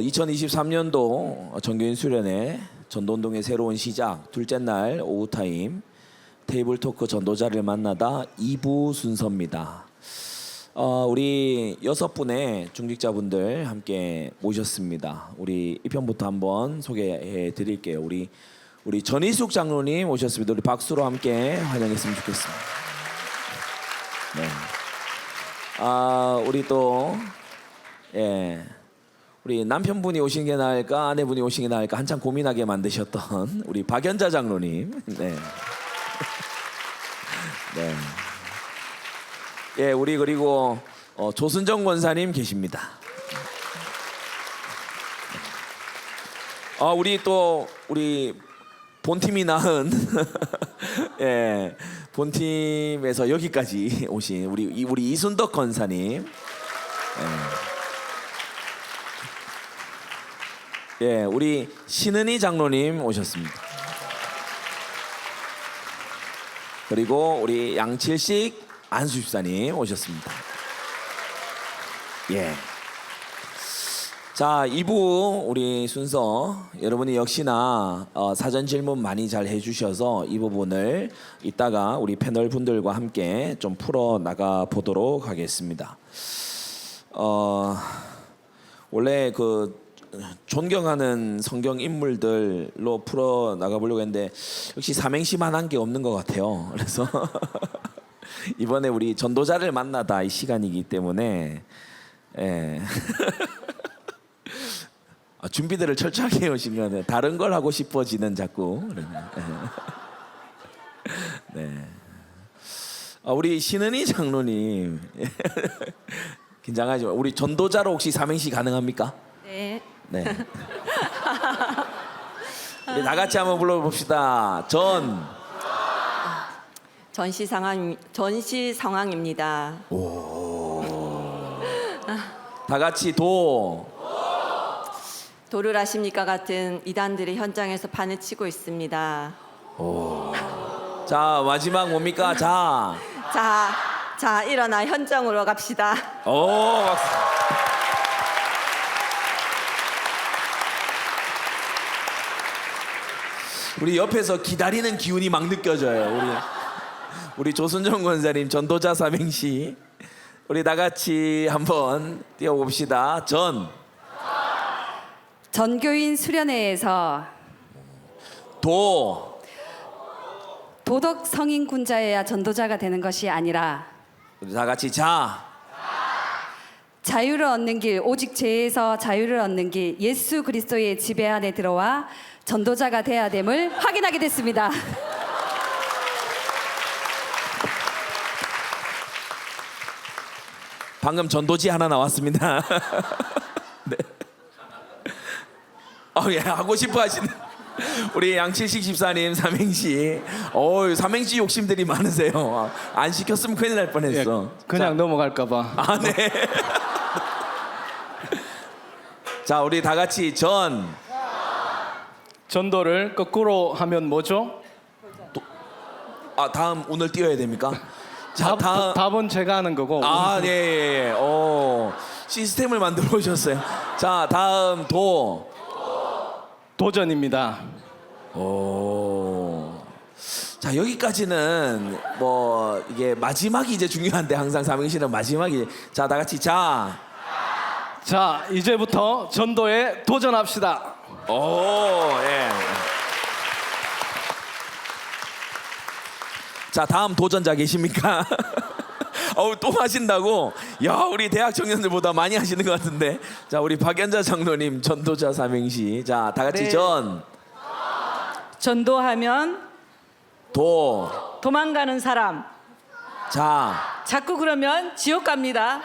2023년도 정교인 수련회 전도운동의 새로운 시작 둘째 날 오후 타임 테이블 토크 전도자를 만나다 2부 순서입니다. 우리 6분의 중직자분들 함께 모셨습니다. 우리 1편부터 한번 소개해 드릴게요. 우리 전희숙 장로님 오셨습니다. 우리 박수로 함께 환영했으면 좋겠습니다. 네. 우리 또 우리 남편분이 오시는 게 나을까 아내분이 오시는 게 나을까 한참 고민하게 만드셨던 우리 박연자 장로님. 네. 네. 예, 우리 그리고 조순정 권사님 계십니다. 우리 본팀이 낳은 예, 본팀에서 여기까지 오신 우리 이순덕 권사님. 예, 우리 신은희 장로님 오셨습니다. 그리고 우리 양칠식 안수집사님 오셨습니다. 예. 자, 2부 우리 순서 여러분이 역시나 사전 질문 많이 잘 해주셔서 이 부분을 이따가 우리 패널 분들과 함께 좀 풀어 나가 보도록 하겠습니다. 원래 존경하는 성경 인물들로 풀어 나가 보려고 했는데 역시 삼행시만 한 게 없는 것 같아요. 그래서 이번에 우리 전도자를 만나다 이 시간이기 때문에 준비들을 철저하게 해오신 거는 다른 걸 하고 싶어지는 자꾸. 네. 우리 신은희 장로님 긴장하지 마. 우리 전도자로 혹시 삼행시 가능합니까? 네. 네. 우리 다 같이 한번 불러봅시다. 전시 상황입니다. 다 같이 도를 아십니까 같은 이단들이 현장에서 판을 치고 있습니다. 자, 마지막 뭡니까? 자, 일어나 현장으로 갑시다. 박수. 우리 옆에서 기다리는 기운이 막 느껴져요. 우리 조순정 권사님 전도자 삼행시 우리 다 같이 한번 띄워봅시다. 전교인 수련회에서 도덕 성인 군자여야 전도자가 되는 것이 아니라 우리 다 같이 자유를 얻는 길, 오직 죄에서 자유를 얻는 길, 예수 그리스도의 지배 안에 들어와 전도자가 되어야 됨을 확인하게 됐습니다. 방금 전도지 하나 나왔습니다. 네. 예, 하고 싶어 하시는 우리 양칠식 집사님 삼행시. 삼행시 욕심들이 많으세요. 안 시켰으면 큰일 날 뻔했어. 그냥 넘어갈까봐. 네. 자, 우리 다 같이 전도를 거꾸로 하면 뭐죠? 다음 오늘 띄워야 됩니까? 자, 답은 제가 하는 거고. 네. 시스템을 만들어 오셨어요. 자, 다음 도전입니다. 자, 여기까지는 이게 마지막이 이제 중요한데 항상 삼행시는 마지막이. 자, 다 같이 자, 이제부터 전도에 도전합시다. 예. 자, 다음 도전자 계십니까? 또 하신다고? 야, 우리 대학 청년들보다 많이 하시는 것 같은데. 자, 우리 박연자 장로님 전도자 삼행시. 자, 다 같이 네. 전도하면 도망가는 사람. 자꾸 그러면 지옥 갑니다.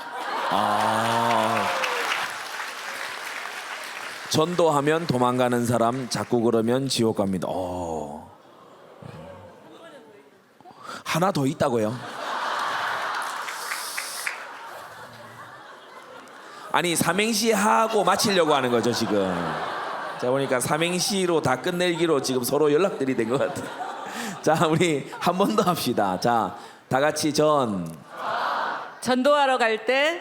전도하면 도망가는 사람, 자꾸 그러면 지옥 갑니다. 하나 더 있다고요? 아니, 삼행시 하고 마치려고 하는 거죠 지금. 자, 보니까 삼행시로 다 끝내기로 지금 서로 연락들이 된 것 같아요. 자, 우리 한 번 더 합시다. 자, 다 같이 전도하러 갈 때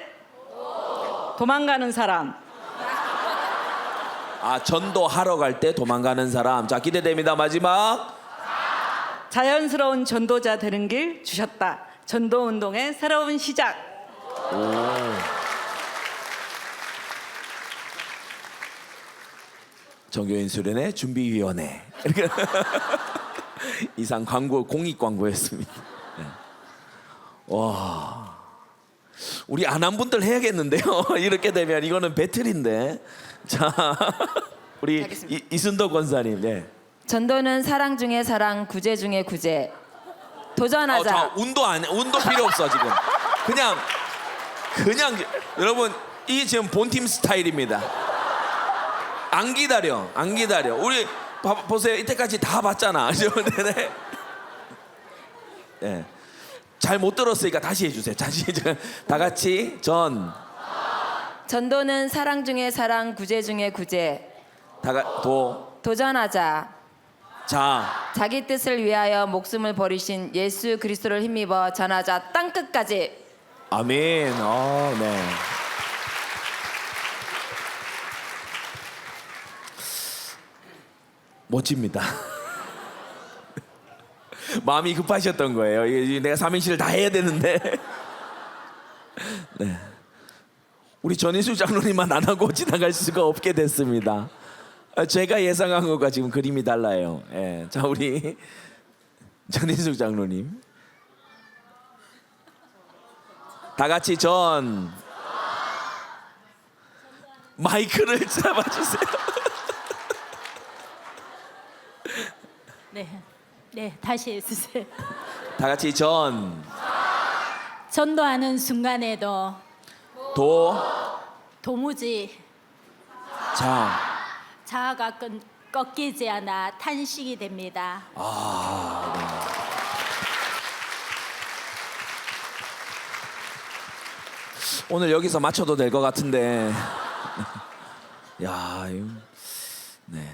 도망가는 사람. 아, 전도하러 갈 때 도망가는 사람. 자, 기대됩니다. 마지막. 자연스러운 전도자 되는 길 주셨다. 전도 운동의 새로운 시작. 정교인 수련회 준비위원회. 이렇게 이상 광고 공익 광고였습니다. 네. 와, 우리 안 한 분들 해야겠는데요. 이렇게 되면 이거는 배틀인데. 자, 우리 하겠습니다. 이순덕 권사님. 네. 전도는 사랑 중에 사랑, 구제 중에 구제. 도전하자. 자, 운도 필요 없어 지금. 그냥 여러분 이 지금 본팀 스타일입니다. 안 기다려. 우리 보세요. 이때까지 다 봤잖아. 네네. 네. 잘 못 들었으니까 다시 해주세요. 다 같이 전도는 사랑 중에 사랑, 구제 중에 구제. 도전하자. 자, 자기 뜻을 위하여 목숨을 버리신 예수 그리스도를 힘입어 전하자 땅 끝까지. 아멘. 네. 멋집니다. 마음이 급하셨던 거예요. 이게 내가 삼행시를 다 해야 되는데. 네. 우리 전인수 장로님만 안 하고 지나갈 수가 없게 됐습니다. 제가 예상한 것과 지금 그림이 달라요. 예. 자, 우리 전인숙 장로님. 다 같이 마이크를 잡아주세요. 네, 다시 해주세요. 다 같이 전도하는 순간에도 도무지 자아가 꺾이지 않아 탄식이 됩니다. 오늘 여기서 맞춰도 될 것 같은데. 야, 이거, 네.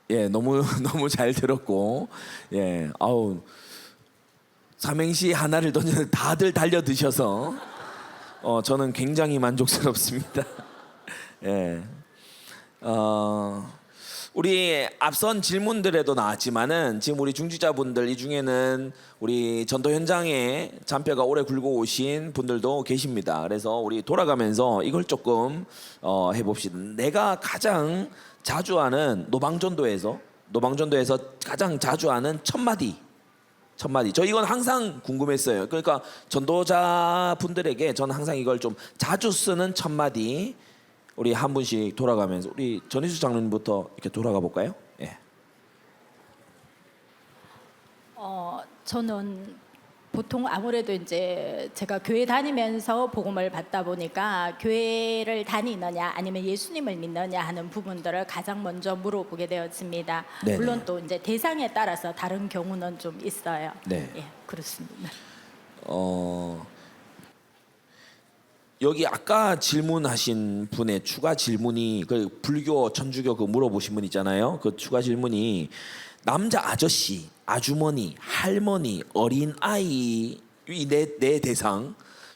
예, 너무 잘 들었고, 예, 아우 삼행시 하나를 던졌는데 다들 달려 드셔서 저는 굉장히 만족스럽습니다. 예, 우리 앞선 질문들에도 나왔지만은 지금 우리 중지자분들 이 중에는 우리 전도 현장에 잔뼈가 오래 굴고 오신 분들도 계십니다. 그래서 우리 돌아가면서 이걸 조금 해봅시다. 내가 가장 자주 하는 노방전도에서 가장 자주 하는 첫 마디. 저 이건 항상 궁금했어요. 그러니까 전도자 분들에게 저는 항상 이걸 좀 자주 쓰는 첫 마디. 우리 한 분씩 돌아가면서 우리 전희수 장로님부터 이렇게 돌아가 볼까요? 예. 저는 보통 아무래도 이제 제가 교회 다니면서 복음을 받다 보니까 교회를 다니느냐 아니면 예수님을 믿느냐 하는 부분들을 가장 먼저 물어보게 되었습니다. 네네. 물론 또 이제 대상에 따라서 다른 경우는 좀 있어요. 네. 예, 그렇습니다. 여기 아까 질문하신 분의 추가 질문이 그 불교, 천주교 그 물어보신 분 있잖아요. 그 추가 질문이 남자 아저씨, 아주머니, 할머니, 어린 아이 이 내 대상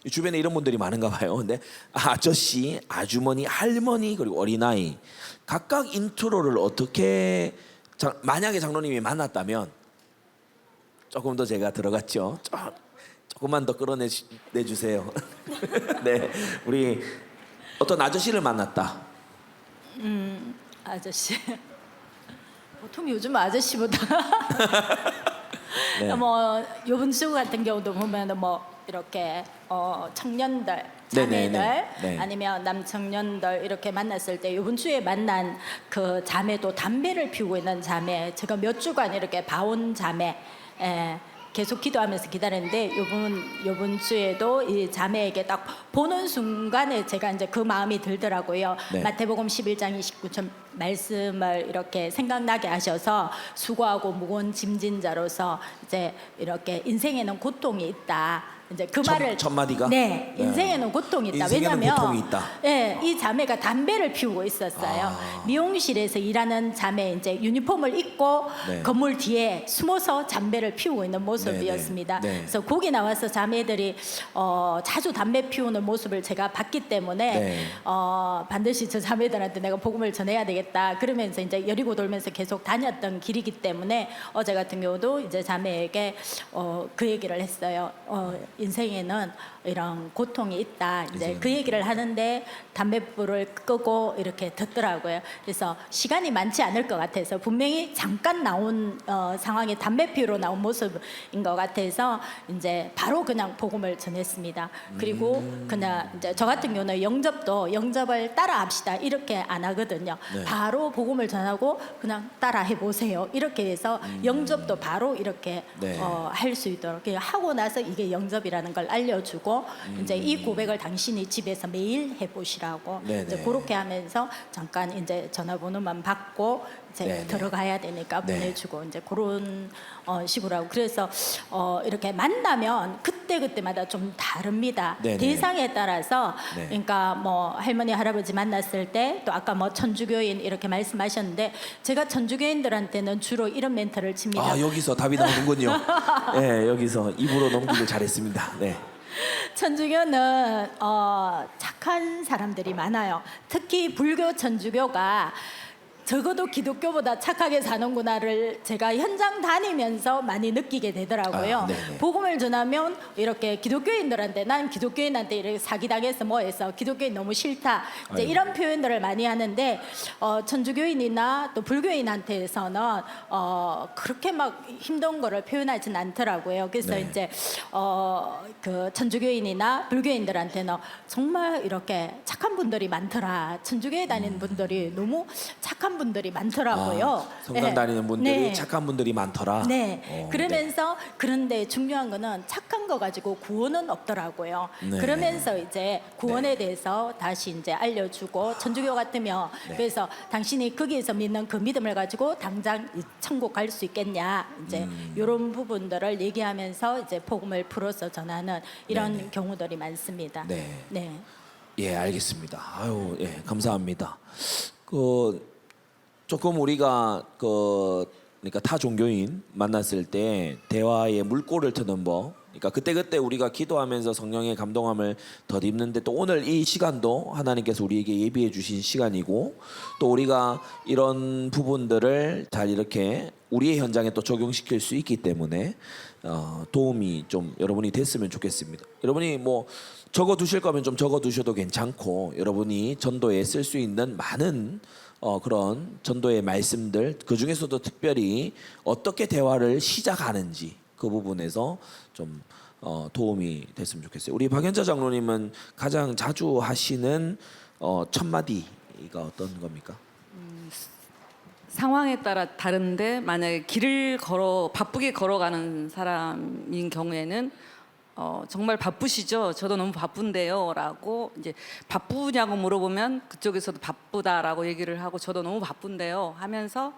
주변에 이런 분들이 많은가 봐요. 근데 아저씨, 아주머니, 할머니 그리고 어린 아이 각각 인트로를 어떻게 만약에 장로님이 만났다면 조금 더 제가 들어갔죠. 조금만 더 끌어내주세요. 네, 우리 어떤 아저씨를 만났다. 아저씨. 보통 요즘 아저씨보다 네. 뭐 요번 주 같은 경우도 보면 뭐 이렇게 청년들, 자매들 네. 아니면 남청년들 이렇게 만났을 때 요번 주에 만난 그 자매도 담배를 피우고 있는 자매 제가 몇 주간 이렇게 봐온 자매 계속 기도하면서 기다렸는데 요번 주에도 이 자매에게 딱 보는 순간에 제가 이제 그 마음이 들더라고요. 네. 마태복음 11장 말씀을 이렇게 생각나게 하셔서 수고하고 무거운 짐진 자로서 이제 이렇게 인생에는 고통이 있다. 이제 그 말을 첫 마디가? 네, 네. 인생에는 고통이 있다. 인생에는 왜냐하면 고통이 있다. 예, 이 자매가 담배를 피우고 있었어요. 미용실에서 일하는 자매 이제 유니폼을 입고 네. 건물 뒤에 숨어서 담배를 피우고 있는 모습이었습니다. 네, 네. 그래서 거기 나와서 자매들이 자주 담배 피우는 모습을 제가 봤기 때문에 네. 반드시 저 자매들한테 내가 복음을 전해야 되겠다. 그러면서 이제 여리고 돌면서 계속 다녔던 길이기 때문에 어제 같은 경우도 이제 자매에게 그 얘기를 했어요. 인생에는 이런 고통이 있다. 이제 그 얘기를 하는데 담배불을 끄고 이렇게 듣더라고요. 그래서 시간이 많지 않을 것 같아서 분명히 잠깐 나온 상황이 담배 피우러 나온 모습인 것 같아서 이제 바로 그냥 복음을 전했습니다. 그리고 그냥 이제 저 같은 경우는 영접을 따라 합시다 이렇게 안 하거든요. 네. 바로 복음을 전하고 그냥 따라 해보세요. 이렇게 해서 영접도 바로 이렇게 네. 할 수 있도록 하고 나서 이게 영접이라는 걸 알려주고 이제 이 고백을 당신이 집에서 매일 해보시라고 네네. 이제 그렇게 하면서 잠깐 이제 전화번호만 받고 이제 네네. 들어가야 되니까 네. 보내주고 이제 그런 식으로 하고 그래서 이렇게 만나면 그때마다 좀 다릅니다. 네네. 대상에 따라서 네. 그러니까 뭐 할머니 할아버지 만났을 때 또 아까 뭐 천주교인 이렇게 말씀하셨는데 제가 천주교인들한테는 주로 이런 멘트를 칩니다. 아, 여기서 답이 나오는군요. 네, 여기서 입으로 넘기길 잘했습니다. 네. 천주교는 착한 사람들이 많아요. 특히 불교 천주교가 적어도 기독교보다 착하게 사는구나를 제가 현장 다니면서 많이 느끼게 되더라고요. 네네. 복음을 전하면 이렇게 기독교인들한테 난 기독교인한테 이렇게 사기당해서 뭐해서 기독교인 너무 싫다. 이제 아이고. 이런 표현들을 많이 하는데 천주교인이나 또 불교인한테서는 그렇게 막 힘든 거를 표현하진 않더라고요. 그래서 네. 이제 그 천주교인이나 불교인들한테는 정말 이렇게 착한 분들이 많더라. 천주교에 다니는 분들이 너무 착한 분들이 많더라고요. 성당 네. 다니는 분들이 네. 착한 분들이 많더라. 네. 그러면서 그런데 중요한 거는 착한 거 가지고 구원은 없더라고요. 네. 그러면서 이제 구원에 네. 대해서 다시 이제 알려주고 천주교 같으면 네. 그래서 당신이 거기에서 믿는 그 믿음을 가지고 당장 이 천국 갈 수 있겠냐 이제 이런 부분들을 얘기하면서 이제 복음을 풀어서 전하는 이런 네네. 경우들이 많습니다. 네. 네. 예, 알겠습니다. 아유, 예, 감사합니다. 조금 우리가 그러니까 타 종교인 만났을 때 대화의 물꼬를 트는 법. 그러니까 그때 우리가 기도하면서 성령의 감동함을 덧입는데 또 오늘 이 시간도 하나님께서 우리에게 예비해 주신 시간이고 또 우리가 이런 부분들을 잘 이렇게 우리의 현장에 또 적용시킬 수 있기 때문에 도움이 좀 여러분이 됐으면 좋겠습니다. 여러분이 뭐 적어 두실 거면 좀 적어 두셔도 괜찮고 여러분이 전도에 쓸 수 있는 많은 그런 전도의 말씀들 그 중에서도 특별히 어떻게 대화를 시작하는지 그 부분에서 좀 도움이 됐으면 좋겠어요. 우리 박연자 장로님은 가장 자주 하시는 첫 마디가 어떤 겁니까? 상황에 따라 다른데 만약에 길을 바쁘게 걸어가는 사람인 경우에는 정말 바쁘시죠? 저도 너무 바쁜데요라고 이제 바쁘냐고 물어보면 그쪽에서도 바쁘다라고 얘기를 하고 저도 너무 바쁜데요 하면서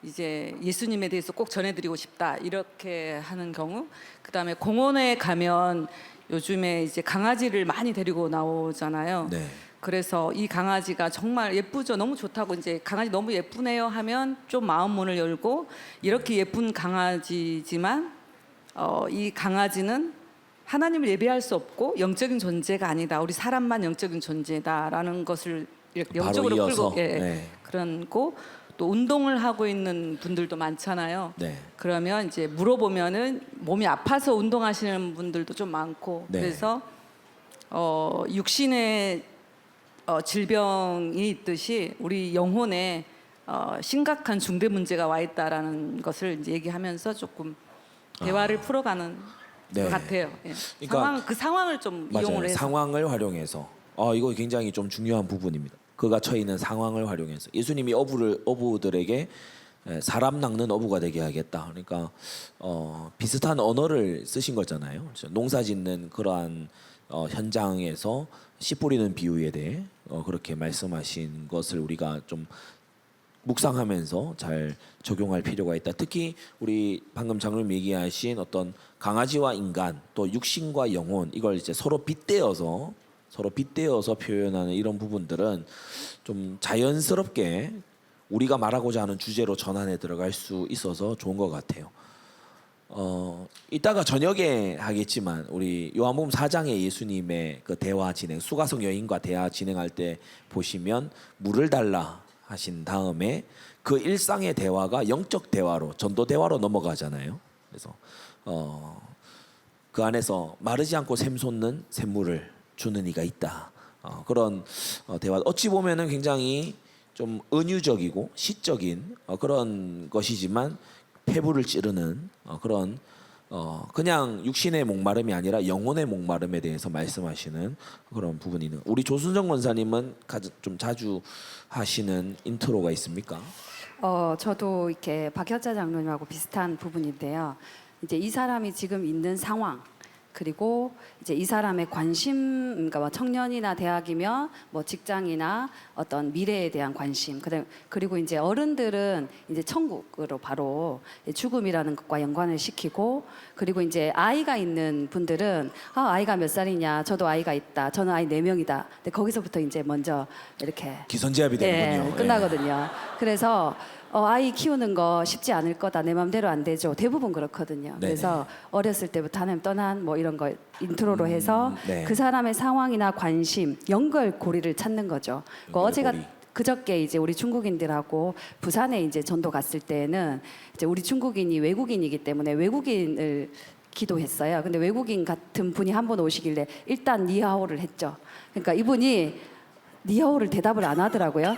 이제 예수님에 대해서 꼭 전해드리고 싶다 이렇게 하는 경우 그다음에 공원에 가면 요즘에 이제 강아지를 많이 데리고 나오잖아요. 네. 그래서 이 강아지가 정말 예쁘죠. 너무 좋다고 이제 강아지 너무 예쁘네요 하면 좀 마음 문을 열고 이렇게 예쁜 강아지지만 이 강아지는 하나님을 예배할 수 없고 영적인 존재가 아니다. 우리 사람만 영적인 존재다라는 것을 이렇게 바로 영적으로 이어서, 끌고 네. 그런고 또 운동을 하고 있는 분들도 많잖아요. 네. 그러면 이제 물어보면은 몸이 아파서 운동하시는 분들도 좀 많고 네. 그래서 육신의 질병이 있듯이 우리 영혼에 심각한 중대 문제가 와 있다라는 것을 이제 얘기하면서 조금 대화를 풀어가는 네. 것 같아요. 예. 그러니까 그 상황을 좀 맞아요. 이용을 해서 상황을 활용해서 이거 굉장히 좀 중요한 부분입니다. 그가 처해 있는 상황을 활용해서 예수님이 어부들에게 사람 낚는 어부가 되게 하겠다. 그러니까 비슷한 언어를 쓰신 거잖아요. 그렇죠? 농사짓는 그러한 현장에서 씨 뿌리는 비유에 대해 그렇게 말씀하신 것을 우리가 좀 묵상하면서 잘 적용할 필요가 있다. 특히 우리 방금 장로님 얘기하신 어떤 강아지와 인간 또 육신과 영혼 이걸 이제 서로 빗대어서 표현하는 이런 부분들은 좀 자연스럽게 우리가 말하고자 하는 주제로 전환에 들어갈 수 있어서 좋은 것 같아요. 이따가 저녁에 하겠지만 우리 요한복음 4장의 예수님의 그 대화 진행, 수가성 여인과 대화 진행할 때 보시면 물을 달라 하신 다음에 그 일상의 대화가 영적 대화로 전도 대화로 넘어가잖아요. 그래서 그 안에서 마르지 않고 샘솟는 샘물을 주는 이가 있다. 그런 대화 어찌 보면은 굉장히 좀 은유적이고 시적인 그런 것이지만 폐부를 찌르는 그런 그냥 육신의 목마름이 아니라 영혼의 목마름에 대해서 말씀하시는 그런 부분이 있는. 우리 조순정 권사님은 좀 자주 하시는 인트로가 있습니까? 저도 이렇게 박혁자 장로님하고 비슷한 부분인데요. 이제 이 사람이 지금 있는 상황 그리고 이제 이 사람의 관심, 그러니까 뭐 청년이나 대학이면 뭐 직장이나 어떤 미래에 대한 관심, 그리고 이제 어른들은 이제 천국으로 바로 죽음이라는 것과 연관을 시키고, 그리고 이제 아이가 있는 분들은 아이가 몇 살이냐, 저도 아이가 있다, 저는 아이 4명이다. 근데 거기서부터 이제 먼저 이렇게 기선제압이 되는군요. 끝나거든요. 그래서 아이 키우는 거 쉽지 않을 거다, 내 맘대로 안 되죠. 대부분 그렇거든요. 네네. 그래서 어렸을 때부터 하나님 떠난 뭐 이런 거 인트로로 해서 네. 그 사람의 상황이나 관심, 연결고리를 찾는 거죠. 어제가 그저께 이제 우리 중국인들하고 부산에 이제 전도 갔을 때는 이제 우리 중국인이 외국인이기 때문에 외국인을 기도했어요. 근데 외국인 같은 분이 한 번 오시길래 일단 니하오를 했죠. 그러니까 이분이 니하오를 대답을 안 하더라고요.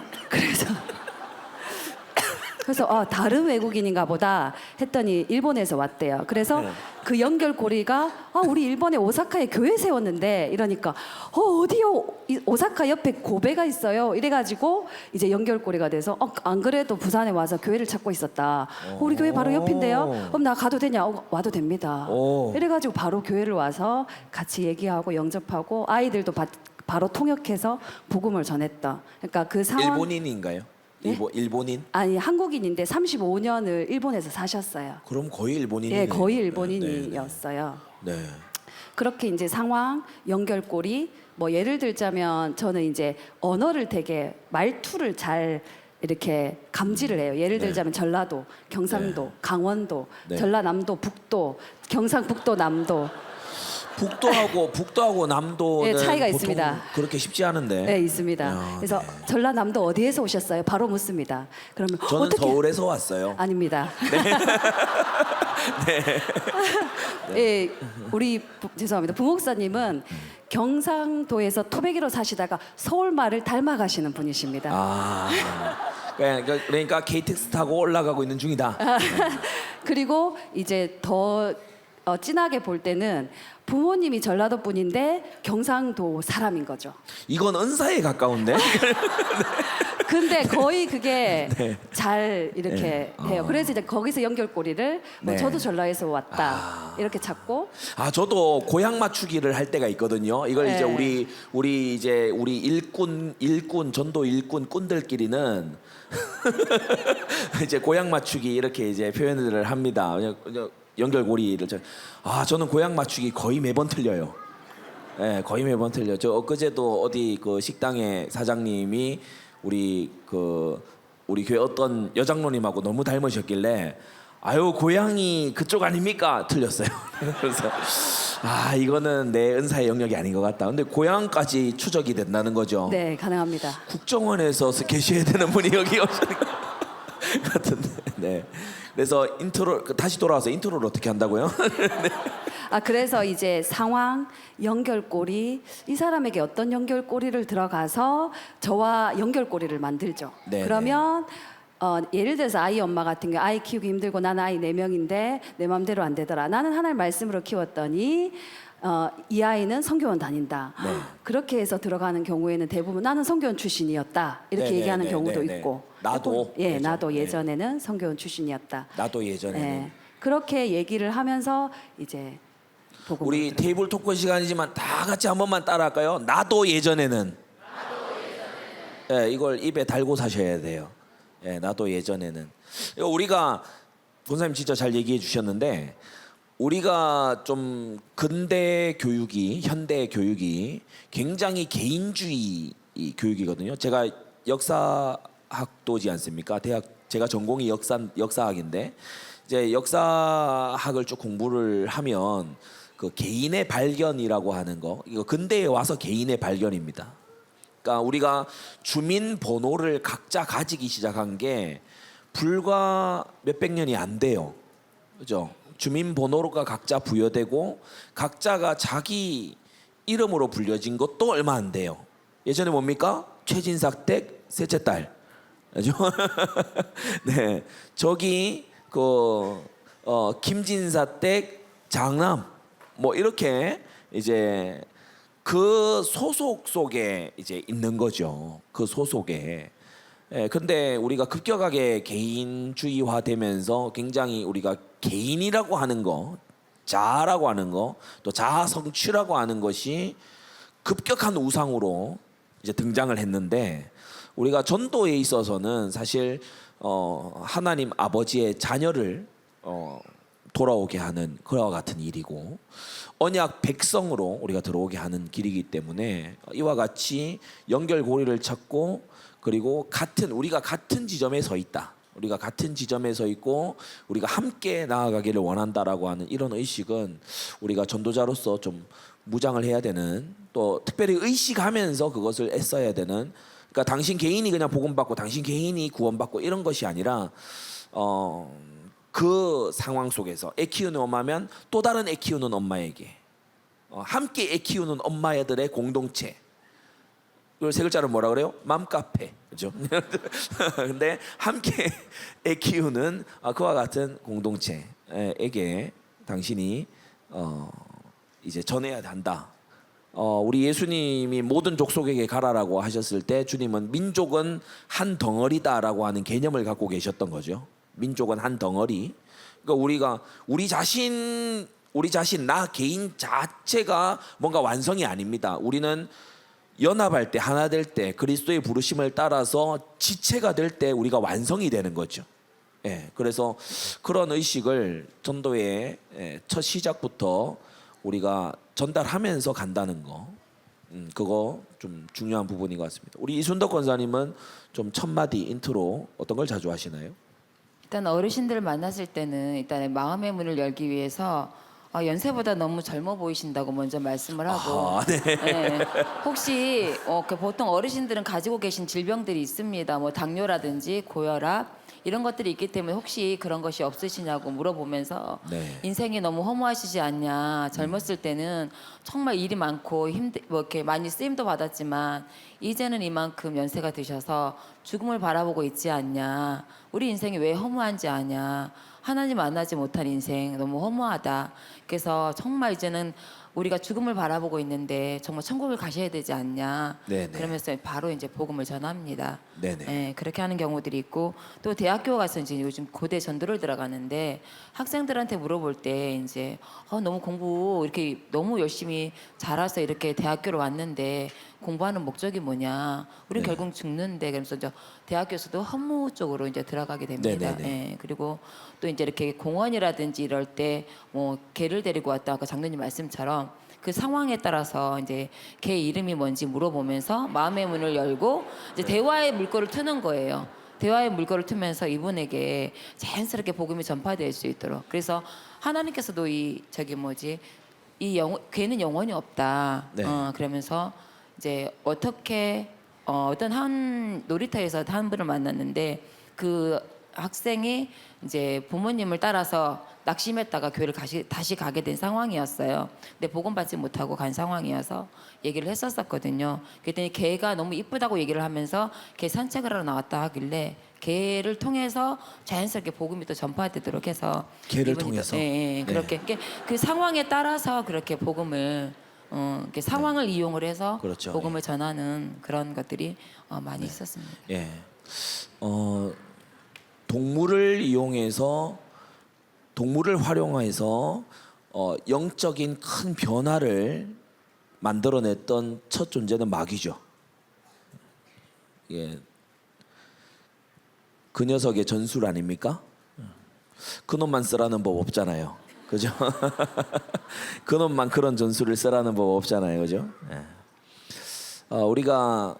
그래서 다른 외국인인가 보다 했더니 일본에서 왔대요. 그래서 그 연결고리가 우리 일본에 오사카에 교회 세웠는데 이러니까 어디요? 오사카 옆에 고베가 있어요. 이래가지고 이제 연결고리가 돼서 안 그래도 부산에 와서 교회를 찾고 있었다. 우리 교회 바로 옆인데요. 그럼 나 가도 되냐? 와도 됩니다. 이래가지고 바로 교회를 와서 같이 얘기하고 영접하고 아이들도 바로 통역해서 복음을 전했다. 그러니까 그 상황. 일본인인가요? 일본인? 아니, 한국인인데 35년을 일본에서 사셨어요. 그럼 거의 일본인이네요. 예, 거의 일본인이었어요. 네. 그렇게 이제 상황, 연결고리, 뭐 예를 들자면 저는 이제 언어를 되게 말투를 잘 이렇게 감지를 해요. 예를 들자면 전라도, 경상도, 강원도, 네. 전라남도, 북도, 경상북도, 남도. 북도하고 남도는 예, 차이가 보통 있습니다. 그렇게 쉽지 않은데. 네, 있습니다. 야, 그래서 네. 전라남도 어디에서 오셨어요? 바로 묻습니다. 그러면 저는 어떻게? 서울에서 왔어요. 아닙니다. 예, 우리 죄송합니다. 부목사님은 경상도에서 토백이로 사시다가 서울 말을 닮아가시는 분이십니다. 그러니까 KTX 타고 올라가고 있는 중이다. 그리고 이제 더 진하게 볼 때는 부모님이 전라도 분인데 경상도 사람인 거죠. 이건 은사에 가까운데. 근데 거의 그게 네. 잘 이렇게 네. 해요. 그래서 이제 거기서 연결고리를 네. 저도 전라에서 왔다 이렇게 찾고. 저도 고향 맞추기를 할 때가 있거든요. 이걸 네. 이제 우리 일꾼 전도 일꾼 꾼들끼리는 이제 고향 맞추기 이렇게 이제 표현을 합니다. 연결고리를 저는 고향 맞추기 거의 매번 틀려요. 네, 거의 매번 틀려. 저 엊그제도 어디 그 식당의 사장님이 우리 교회 어떤 여장로님하고 너무 닮으셨길래 고향이 그쪽 아닙니까? 틀렸어요. 그래서 이거는 내 은사의 영역이 아닌 것 같다. 근데 고향까지 추적이 된다는 거죠. 네, 가능합니다. 국정원에서 계셔야 되는 분이 여기 오시는 것 같은데. 네. 그래서 다시 돌아와서 인트로를 어떻게 한다고요? 네. 그래서 이제 상황, 연결고리, 이 사람에게 어떤 연결고리를 들어가서 저와 연결고리를 만들죠. 네, 그러면 예를 들어서 아이 엄마 같은 경우 아이 키우기 힘들고 나는 아이 4명인데 내 맘대로 안 되더라. 나는 하나님 말씀으로 키웠더니 이 아이는 성교원 다닌다. 네. 그렇게 해서 들어가는 경우에는 대부분 나는 성교원 출신이었다. 이렇게 네, 얘기하는 네, 경우도 네, 네. 있고. 나도 나도 네. 예전에는 성교원 출신이었다. 나도 예전에는. 네. 그렇게 얘기를 하면서 이제 복음을 우리 테이블 토크 시간이지만 다 같이 한 번만 따라할까요? 나도 예전에는. 네, 이걸 입에 달고 사셔야 돼요. 예, 나도 예전에는 우리가 권사님 진짜 잘 얘기해 주셨는데 우리가 좀 근대 교육이 현대 교육이 굉장히 개인주의 교육이거든요. 제가 역사학도지 않습니까? 대학 제가 전공이 역사학인데 이제 역사학을 쭉 공부를 하면 그 개인의 발견이라고 하는 거 이거 근대에 와서 개인의 발견입니다. 그러니까 우리가 주민번호를 각자 가지기 시작한 게 불과 몇백 년이 안 돼요. 그죠? 주민번호가 각자 부여되고 각자가 자기 이름으로 불려진 것도 얼마 안 돼요. 예전에 뭡니까? 최진삭 댁 셋째 딸. 그죠? 네. 저기 김진사 댁 장남 뭐 이렇게 이제 그 소속 속에 이제 있는 거죠. 그 소속에. 예, 근데 우리가 급격하게 개인주의화되면서 굉장히 우리가 개인이라고 하는 거, 자아라고 하는 거, 또 자아 성취라고 하는 것이 급격한 우상으로 이제 등장을 했는데 우리가 전도에 있어서는 사실 하나님 아버지의 자녀를 돌아오게 하는 그와 같은 일이고 언약 백성으로 우리가 들어오게 하는 길이기 때문에 이와 같이 연결고리를 찾고 그리고 우리가 같은 지점에 서 있다. 우리가 같은 지점에 서 있고 우리가 함께 나아가기를 원한다라고 하는 이런 의식은 우리가 전도자로서 좀 무장을 해야 되는 또 특별히 의식하면서 그것을 애써야 되는 그러니까 당신 개인이 그냥 복음받고 당신 개인이 구원받고 이런 것이 아니라 그 상황 속에서 애 키우는 엄마면 또 다른 애 키우는 엄마에게 함께 애 키우는 엄마들의 공동체 이걸 세 글자로 뭐라 그래요? 맘카페 그죠? 근데 함께 애 키우는 그와 같은 공동체에게 당신이 이제 전해야 한다. 우리 예수님이 모든 족속에게 가라라고 하셨을 때 주님은 민족은 한 덩어리다라고 하는 개념을 갖고 계셨던 거죠. 민족은 한 덩어리. 그러니까 우리 자신 나 개인 자체가 뭔가 완성이 아닙니다. 우리는 연합할 때 하나 될 때 그리스도의 부르심을 따라서 지체가 될 때 우리가 완성이 되는 거죠. 예, 그래서 그런 의식을 전도의 첫 시작부터 우리가 전달하면서 간다는 거, 그거 좀 중요한 부분인 것 같습니다. 우리 이순덕 권사님은 좀 첫 마디 인트로 어떤 걸 자주 하시나요? 일단 어르신들을 만났을 때는 일단 마음의 문을 열기 위해서 연세보다 너무 젊어 보이신다고 먼저 말씀을 하고 네. 혹시 보통 어르신들은 가지고 계신 질병들이 있습니다. 뭐 당뇨라든지 고혈압 이런 것들이 있기 때문에 혹시 그런 것이 없으시냐고 물어보면서 네. 인생이 너무 허무하시지 않냐. 젊었을 때는 정말 일이 많고 이렇게 많이 쓰임도 받았지만 이제는 이만큼 연세가 드셔서 죽음을 바라보고 있지 않냐. 우리 인생이 왜 허무한지 아냐. 하나님 만나지 못한 인생 너무 허무하다. 그래서 정말 이제는 우리가 죽음을 바라보고 있는데 정말 천국을 가셔야 되지 않냐. 네네. 그러면서 바로 이제 복음을 전합니다. 네네. 네, 그렇게 하는 경우들이 있고 또 대학교 가서 이제 요즘 고대 전도를 들어가는데 학생들한테 물어볼 때 이제 너무 공부 이렇게 너무 열심히 잘해서 이렇게 대학교로 왔는데 공부하는 목적이 뭐냐? 우리 네. 결국 죽는데 그러면서 이제 대학교에서도 허무 쪽으로 이제 들어가게 됩니다. 네네네. 예, 그리고 또 이제 이렇게 공원이라든지 이럴 때 뭐 개를 데리고 왔다 아까 장로님 말씀처럼 그 상황에 따라서 이제 개 이름이 뭔지 물어보면서 마음의 문을 열고 이제 대화의 물꼬를 트는 거예요. 대화의 물꼬를 트면서 이분에게 자연스럽게 복음이 전파될 수 있도록. 그래서 하나님께서도 개는 영원히 없다. 네. 그러면서 이제 어떻게 어떤 한 놀이터에서 한 분을 만났는데 그 학생이 이제 부모님을 따라서 낙심했다가 교회를 다시 가게 된 상황이었어요. 근데 복음 받지 못하고 간 상황이어서 얘기를 했었거든요. 그랬더니 개가 너무 이쁘다고 얘기를 하면서 개 산책을 하러 나왔다 하길래 개를 통해서 자연스럽게 복음이 또 전파되도록 해서 개를 이분이 통해서? 그렇게 그 상황에 따라서 그렇게 복음을 이렇게 상황을 이용을 해서 그렇죠. 복음을 전하는 그런 것들이 많이 있었습니다. 예. 동물을 활용해서 영적인 큰 변화를 만들어냈던 첫 존재는 마귀죠. 예. 그 녀석의 전술 아닙니까? 그 놈만 쓰라는 법 없잖아요. 그죠? 그 놈만 그런 전술을 쓰라는 법 없잖아요. 그죠? 우리가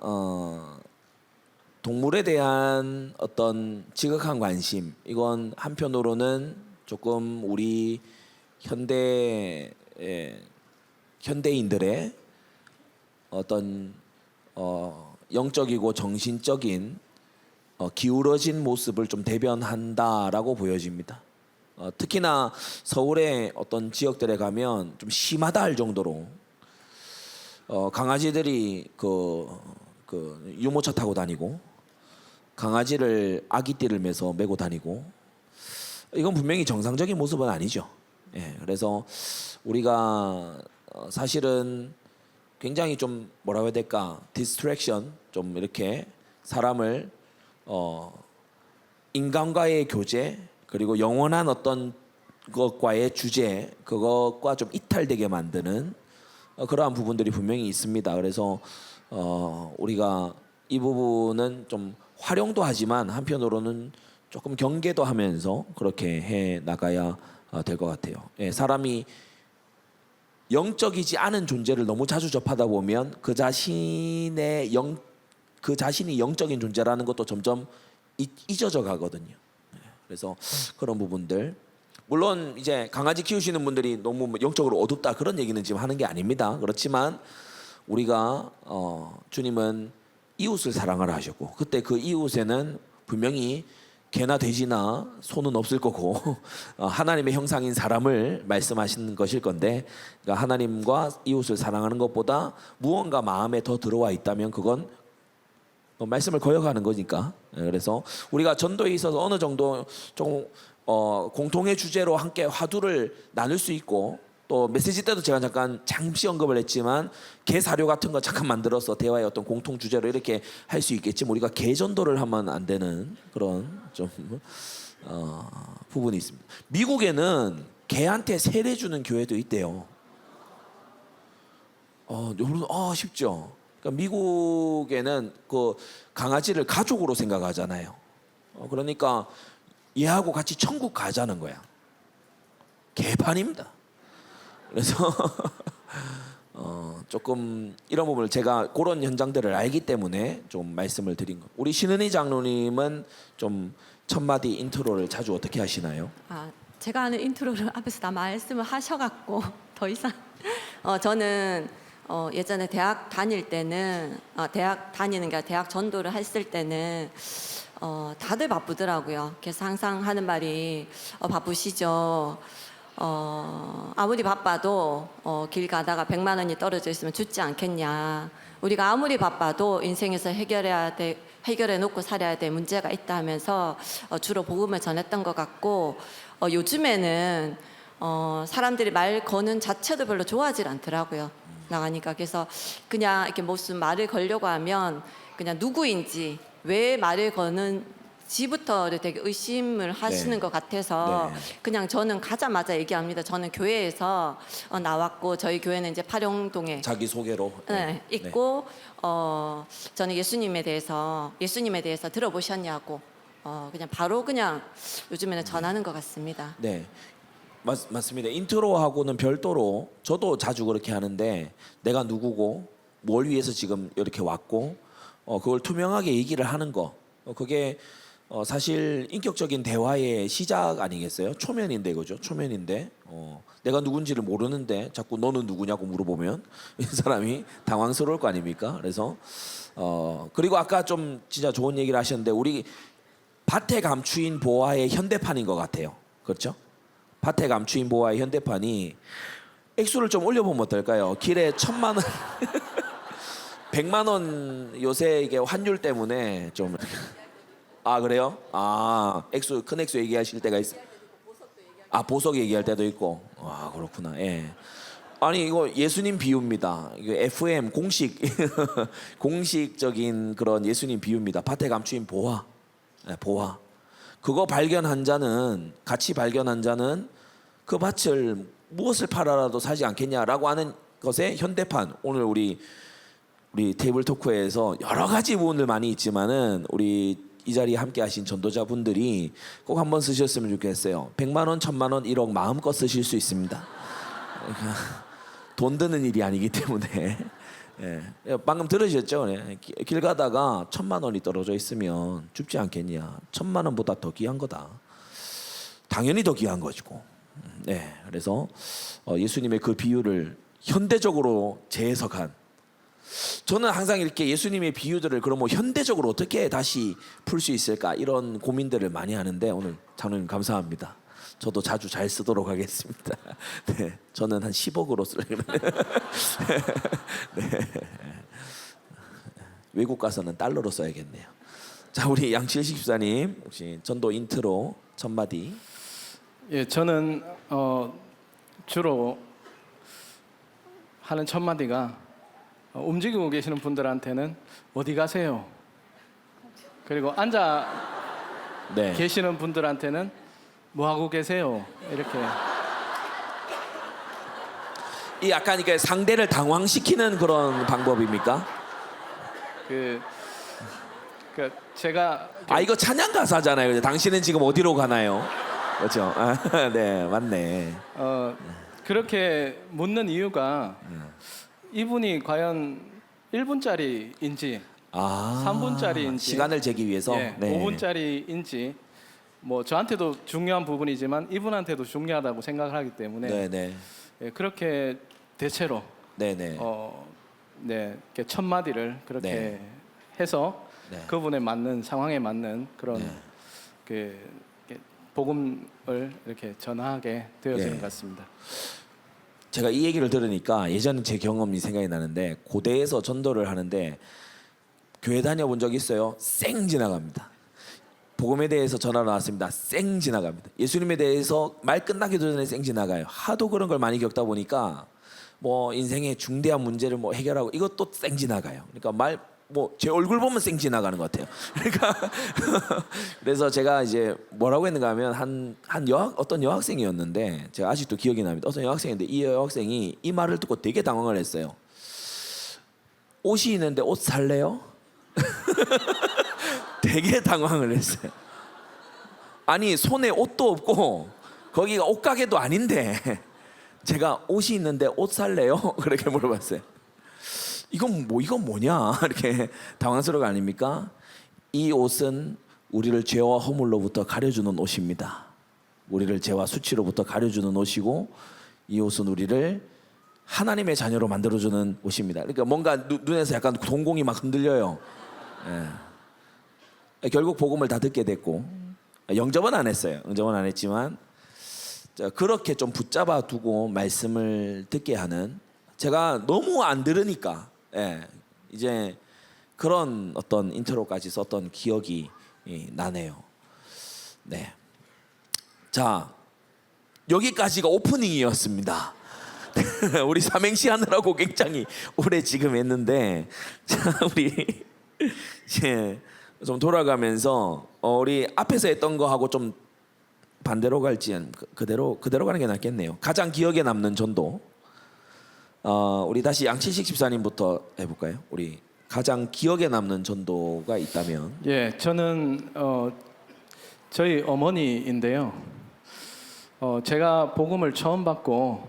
동물에 대한 어떤 지극한 관심, 이건 한편으로는 조금 우리 현대인들의 어떤 영적이고 정신적인 기울어진 모습을 좀 대변한다라고 보여집니다. 특히나 서울의 어떤 지역들에 가면 좀 심하다 할 정도로 강아지들이 그 유모차 타고 다니고 강아지를 아기띠를 매서 메고 다니고, 이건 분명히 정상적인 모습은 아니죠. 예, 그래서 우리가 사실은 굉장히 좀 뭐라고 해야 될까, 디스트랙션, 좀 이렇게 사람을 인간과의 교제, 그리고 영원한 어떤 것과의 주제, 그것과 좀 이탈되게 만드는 그러한 부분들이 분명히 있습니다. 그래서 우리가 이 부분은 좀 활용도 하지만 한편으로는 조금 경계도 하면서 그렇게 해 나가야 될 것 같아요. 예, 사람이 영적이지 않은 존재를 너무 자주 접하다 보면 그 자신이 영적인 존재라는 것도 점점 잊어져 가거든요. 그래서 그런 부분들, 물론 이제 강아지 키우시는 분들이 너무 영적으로 어둡다 그런 얘기는 지금 하는 게 아닙니다. 그렇지만 우리가 주님은 이웃을 사랑하라 하셨고, 그때 그 이웃에는 분명히 개나 돼지나 소는 없을 거고 하나님의 형상인 사람을 말씀하시는 것일 건데, 그러니까 하나님과 이웃을 사랑하는 것보다 무언가 마음에 더 들어와 있다면 그건 말씀을 거역하는 거니까. 그래서 우리가 전도에 있어서 어느 정도 좀 공통의 주제로 함께 화두를 나눌 수 있고, 또 메시지 때도 제가 잠시 언급을 했지만 개 사료 같은 거 잠깐 만들어서 대화의 어떤 공통 주제로 이렇게 할 수 있겠지만, 우리가 개 전도를 하면 안 되는 그런 좀 부분이 있습니다. 미국에는 개한테 세례 주는 교회도 있대요. 여러분 쉽죠. 그러니까 미국에는 그 강아지를 가족으로 생각하잖아요. 그러니까 얘하고 같이 천국 가자는 거야. 개판입니다. 그래서 조금 이런 부분을 제가 그런 현장들을 알기 때문에 좀 말씀을 드린 거. 우리 신은희 장로님은 좀 첫 마디 인트로를 자주 어떻게 하시나요? 제가 하는 인트로를 앞에서 다 말씀을 하셔갖고 더 이상 저는 예전에 대학 다닐 때는 대학 다니는 게 아니라 대학 전도를 했을 때는 다들 바쁘더라고요. 그래서 항상 하는 말이 바쁘시죠. 아무리 바빠도 길 가다가 100만 원이 떨어져 있으면 죽지 않겠냐. 우리가 아무리 바빠도 인생에서 해결해 놓고 살아야 될 문제가 있다 하면서 주로 복음을 전했던 것 같고, 요즘에는 사람들이 말 거는 자체도 별로 좋아하지 않더라고요. 나가니까. 그래서 그냥 이렇게 무슨 말을 걸려고 하면 그냥 누구인지, 왜 말을 거는지부터 되게 의심을 하시는 것 같아서 그냥 저는 가자마자 얘기합니다. 저는 교회에서 나왔고, 저희 교회는 이제 파령동에 자기 소개로 있고, 저는 예수님에 대해서 들어보셨냐고 그냥 바로 그냥 요즘에는 전하는 것 같습니다. 네. 맞습니다. 인트로하고는 별도로 저도 자주 그렇게 하는데, 내가 누구고 뭘 위해서 지금 이렇게 왔고 그걸 투명하게 얘기를 하는 거, 그게 사실 인격적인 대화의 시작 아니겠어요? 초면인데, 그죠? 초면인데 내가 누군지를 모르는데 자꾸 너는 누구냐고 물어보면 이 사람이 당황스러울 거 아닙니까? 그래서 그리고 아까 좀 진짜 좋은 얘기를 하셨는데, 우리 밭에 감추인 보화의 현대판인 것 같아요. 그렇죠? 밭에 감추인 보화의 현대판이, 액수를 좀 올려보면 어떨까요? 길에 1,000만 원 100만 원 요새 이게 환율 때문에 좀 그래요? 액수, 큰 액수 얘기하실 때가 있어. 보석 얘기할 때도 있고. 그렇구나. 예. 아니 이거 예수님 비유입니다. 이거 FM 공식적인 그런 예수님 비유입니다. 밭에 감추인 보화. 보화. 그거 발견한 자는, 같이 발견한 자는 그 밭을 무엇을 팔아라도 사지 않겠냐라고 하는 것의 현대판. 오늘 우리 테이블 토크에서 여러 가지 부분들 많이 있지만은 우리 이 자리에 함께 하신 전도자분들이 꼭 한번 쓰셨으면 좋겠어요. 100만 원, 1000만 원, 1억 마음껏 쓰실 수 있습니다. 그러니까 돈 드는 일이 아니기 때문에. 예. 방금 들으셨죠? 네. 길 가다가 1000만 원이 떨어져 있으면 줍지 않겠냐. 1000만 원보다 더 귀한 거다. 당연히 더 귀한 거지고. 네. 그래서 예수님의 그 비유를 현대적으로 재해석한, 저는 항상 이렇게 예수님의 비유들을 그럼 뭐 현대적으로 어떻게 다시 풀 수 있을까 이런 고민들을 많이 하는데, 오늘 장로님 감사합니다. 저도 자주 잘 쓰도록 하겠습니다. 네, 저는 한 10억으로 쓰려고. 네. 외국 가서는 달러로 써야겠네요. 자, 우리 양칠식 집사님 혹시 전도 인트로 첫 마디. 예, 저는 주로 하는 첫 마디가 움직이고 계시는 분들한테는 어디 가세요? 그리고 앉아 네. 계시는 분들한테는 뭐 하고 계세요? 이렇게. 이 약간 이게 상대를 당황시키는 그런 방법입니까? 그 제가 아, 이거 찬양 가사잖아요. 당신은 지금 어디로 가나요? 그렇죠? 아, 네, 맞네. 그렇게 묻는 이유가 이분이 과연 1분짜리인지 아, 3분짜리인지 시간을 재기 위해서. 예, 5분짜리인지 뭐 저한테도 중요한 부분이지만 이분한테도 중요하다고 생각을 하기 때문에 네네. 예, 그렇게 대체로 네네. 네, 이렇게 첫 마디를 그렇게 네. 해서 네. 그분에 맞는 상황에 맞는 그런 네. 이렇게 복음을 이렇게 전하게 되어지는 네. 것 같습니다. 제가 이 얘기를 들으니까 예전 제 경험이 생각이 나는데, 고대에서 전도를 하는데 교회 다녀본 적 있어요? 쌩 지나갑니다. 복음에 대해서 전화 나왔습니다. 쌩 지나갑니다. 예수님에 대해서 말 끝나기도 전에 쌩 지나가요. 하도 그런 걸 많이 겪다 보니까 뭐 인생의 중대한 문제를 뭐 해결하고 이것도 쌩 지나가요. 그러니까 뭐 제 얼굴 보면 쌩 지나가는 것 같아요. 그러니까 그래서 제가 이제 뭐라고 했는가 하면 어떤 여학생이었는데, 제가 아직도 기억이 납니다. 어떤 여학생인데 이 여학생이 이 말을 듣고 되게 당황을 했어요. 옷이 있는데 옷 살래요? 되게 당황을 했어요. 아니, 손에 옷도 없고 거기가 옷가게도 아닌데 제가 옷이 있는데 옷 살래요? 그렇게 물어봤어요. 이건 뭐냐? 이렇게 당황스러운 거 아닙니까? 이 옷은 우리를 죄와 허물로부터 가려주는 옷입니다. 우리를 죄와 수치로부터 가려주는 옷이고, 이 옷은 우리를 하나님의 자녀로 만들어주는 옷입니다. 그러니까 뭔가 눈에서 약간 동공이 막 흔들려요. 예. 결국 복음을 다 듣게 됐고, 영접은 안 했어요. 영접은 안 했지만 그렇게 좀 붙잡아 두고 말씀을 듣게 하는, 제가 너무 안 들으니까 이제 그런 어떤 인트로까지 썼던 기억이 나네요. 네. 자, 여기까지가 오프닝이었습니다. 우리 삼행시 하느라고 굉장히 오래 지금 했는데, 자, 우리 이제 좀 돌아가면서 우리 앞에서 했던 거하고 좀 반대로 갈지 그대로 가는 게 낫겠네요. 가장 기억에 남는 전도. 우리 다시 양칠식 집사님부터 해볼까요? 우리 가장 기억에 남는 전도가 있다면. 예, 저는 저희 어머니인데요. 제가 복음을 처음 받고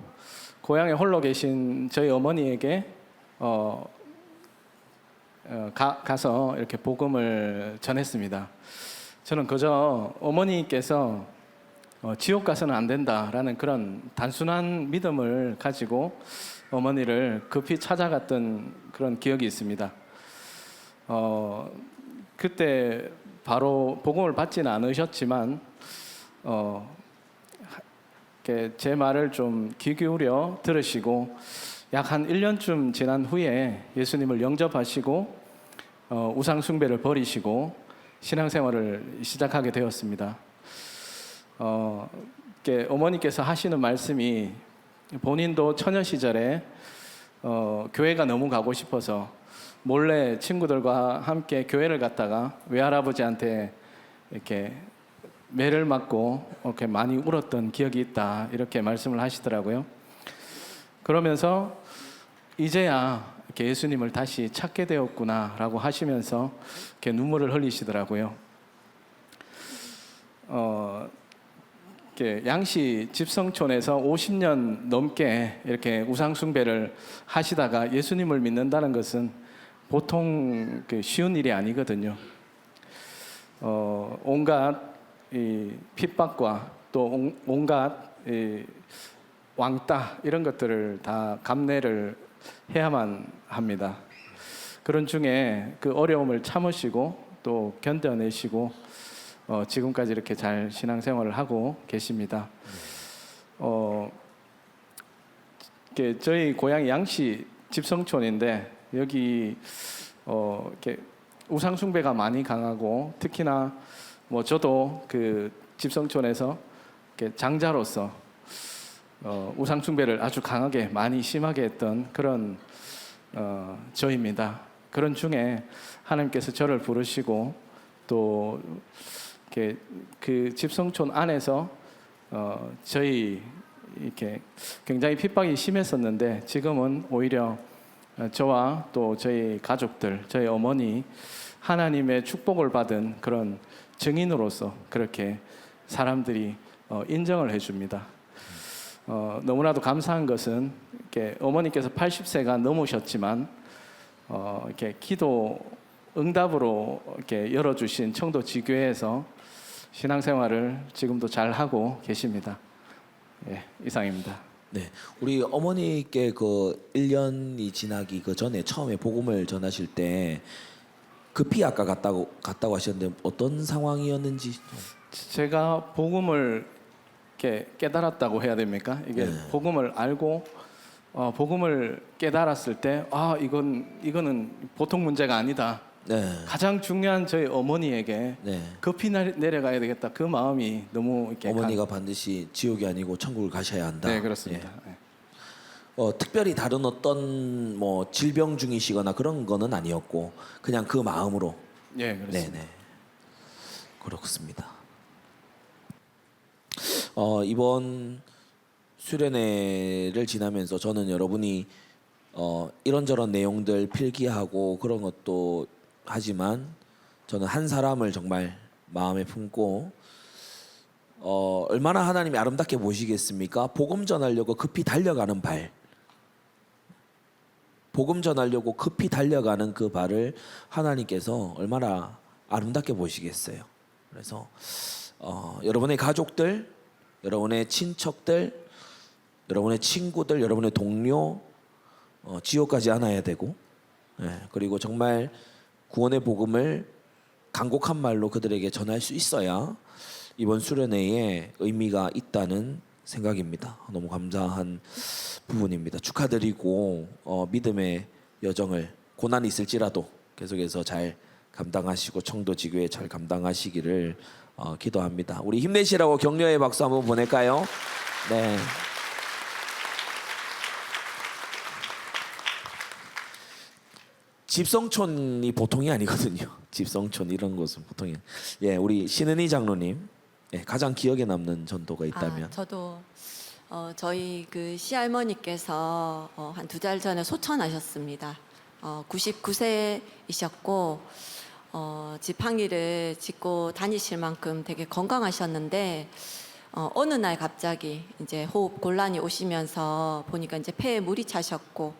고향에 홀로 계신 저희 어머니에게 가서 이렇게 복음을 전했습니다. 저는 그저 어머니께서 지옥 가서는 안 된다라는 그런 단순한 믿음을 가지고 어머니를 급히 찾아갔던 그런 기억이 있습니다. 그때 바로 복음을 받지는 않으셨지만 제 말을 좀 귀 기울여 들으시고 약 한 1년쯤 지난 후에 예수님을 영접하시고 우상 숭배를 버리시고 신앙생활을 시작하게 되었습니다. 어머니께서 하시는 말씀이, 본인도 처녀 시절에 교회가 너무 가고 싶어서 몰래 친구들과 함께 교회를 갔다가 외할아버지한테 이렇게 매를 맞고 이렇게 많이 울었던 기억이 있다, 이렇게 말씀을 하시더라고요. 그러면서 이제야 이렇게 예수님을 다시 찾게 되었구나라고 하시면서 이렇게 눈물을 흘리시더라고요. 이렇게 양시 집성촌에서 50년 넘게 이렇게 우상 숭배를 하시다가 예수님을 믿는다는 것은 보통 쉬운 일이 아니거든요. 온갖 이 핍박과 또 온갖 이 왕따 이런 것들을 다 감내를 해야만 합니다. 그런 중에 그 어려움을 참으시고 또 견뎌내시고 지금까지 이렇게 잘 신앙생활을 하고 계십니다. 이렇게 저희 고향이 양시 집성촌인데 여기 이렇게 우상 숭배가 많이 강하고 특히나 뭐 저도 그 집성촌에서 이렇게 장자로서 우상 숭배를 아주 강하게 많이 심하게 했던 그런 저입니다. 그런 중에 하나님께서 저를 부르시고 또 이렇게 그 집성촌 안에서 저희 이렇게 굉장히 핍박이 심했었는데 지금은 오히려 저와 또 저희 가족들, 저희 어머니 하나님의 축복을 받은 그런 증인으로서 그렇게 사람들이 인정을 해줍니다. 너무나도 감사한 것은 이렇게 어머니께서 80세가 넘으셨지만 이렇게 기도 응답으로 이렇게 열어주신 청도 지교회에서 신앙생활을 지금도 잘 하고 계십니다. 예, 이상입니다. 네, 우리 어머니께 그 1년이 지나기 그 전에 처음에 복음을 전하실 때 급히 아까 갔다고 하셨는데 어떤 상황이었는지 좀. 제가 복음을 이렇게 깨달았다고 해야 됩니까? 이게 복음을 알고 복음을 깨달았을 때 이거는 보통 문제가 아니다. 네. 가장 중요한 저희 어머니에게 네. 급히 내려가야 되겠다. 그 마음이 너무 이렇게 어머니가 반드시 지옥이 아니고 천국을 가셔야 한다. 네, 그렇습니다. 예. 네. 특별히 다른 어떤 뭐 질병 중이시거나 그런 거는 아니었고 그냥 그 마음으로. 예, 그렇습니다. 네네. 그렇습니다. 이번 수련회를 지나면서 저는 여러분이 이런저런 내용들 필기하고 그런 것도 하지만 저는 한 사람을 정말 마음에 품고 얼마나 하나님이 아름답게 보시겠습니까? 복음 전하려고 급히 달려가는 발. 복음 전하려고 급히 달려가는 그 발을 하나님께서 얼마나 아름답게 보시겠어요. 그래서 여러분의 가족들, 여러분의 친척들, 여러분의 친구들, 여러분의 동료 지옥 가지 않아야 되고 그리고 정말 구원의 복음을 간곡한 말로 그들에게 전할 수 있어야 이번 수련회에 의미가 있다는 생각입니다. 너무 감사한 부분입니다. 축하드리고 믿음의 여정을 고난이 있을지라도 계속해서 잘 감당하시고 청도 지교회 잘 감당하시기를 기도합니다. 우리 힘내시라고 격려의 박수 한번 보낼까요? 네. 집성촌이 보통이 아니거든요. 집성촌 이런 곳은 보통이. 예, 우리 신은희 장로님 가장 기억에 남는 전도가 있다면. 저도 저희 그 시할머니께서 한 2달 전에 소천하셨습니다. 99세이셨고 지팡이를 짚고 다니실 만큼 되게 건강하셨는데 어느 날 갑자기 이제 호흡 곤란이 오시면서 보니까 이제 폐에 물이 차셨고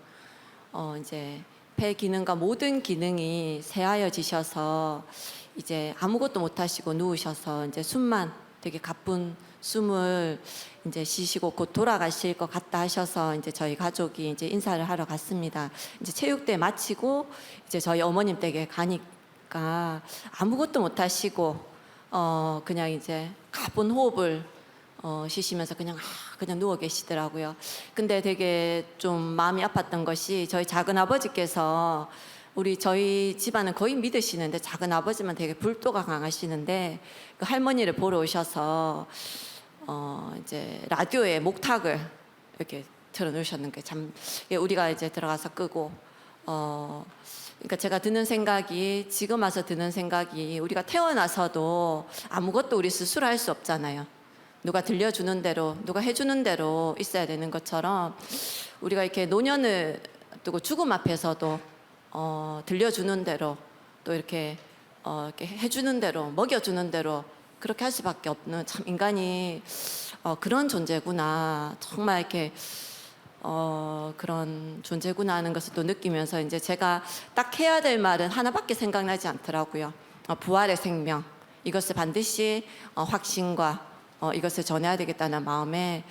이제 폐 기능과 모든 기능이 쇠하여지셔서 이제 아무것도 못 하시고 누우셔서 이제 숨만 되게 가쁜 숨을 이제 쉬시고 곧 돌아가실 것 같다 하셔서 이제 저희 가족이 이제 인사를 하러 갔습니다. 이제 체육대 마치고 이제 저희 어머님 댁에 가니까 아무것도 못 하시고 그냥 이제 가쁜 호흡을 쉬시면서 그냥 누워 계시더라고요. 근데 되게 좀 마음이 아팠던 것이 저희 작은 아버지께서 저희 집안은 거의 믿으시는데 작은 아버지만 되게 불도가 강하시는데 그 할머니를 보러 오셔서 이제 라디오에 목탁을 이렇게 틀어놓으셨는 게 참 우리가 이제 들어가서 끄고 그러니까 제가 지금 와서 드는 생각이 우리가 태어나서도 아무것도 우리 스스로 할 수 없잖아요. 누가 들려주는 대로 누가 해주는 대로 있어야 되는 것처럼 우리가 이렇게 노년을 두고 죽음 앞에서도 들려주는 대로 또 이렇게 해주는 대로 먹여주는 대로 그렇게 할 수밖에 없는 참 인간이 그런 존재구나 정말 이렇게 그런 존재구나 하는 것을 또 느끼면서 이제 제가 딱 해야 될 말은 하나밖에 생각나지 않더라고요. 부활의 생명 이것을 반드시 확신과 이것을 전해야 되겠다는 마음에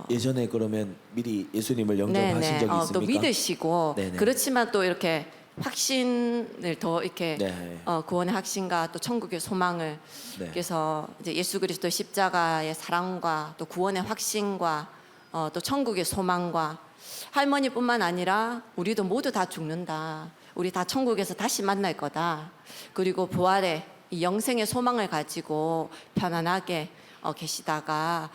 예전에 그러면 미리 예수님을 영접하신 적이 있습니까? 또 믿으시고 네네. 그렇지만 또 이렇게 확신을 더 이렇게 네. 구원의 확신과 또 천국의 소망을 네. 그래서 이제 예수 그리스도의 십자가의 사랑과 또 구원의 확신과 또 천국의 소망과 할머니뿐만 아니라 우리도 모두 다 죽는다. 우리 다 천국에서 다시 만날 거다. 그리고 부활의 이 영생의 소망을 가지고 편안하게 계시다가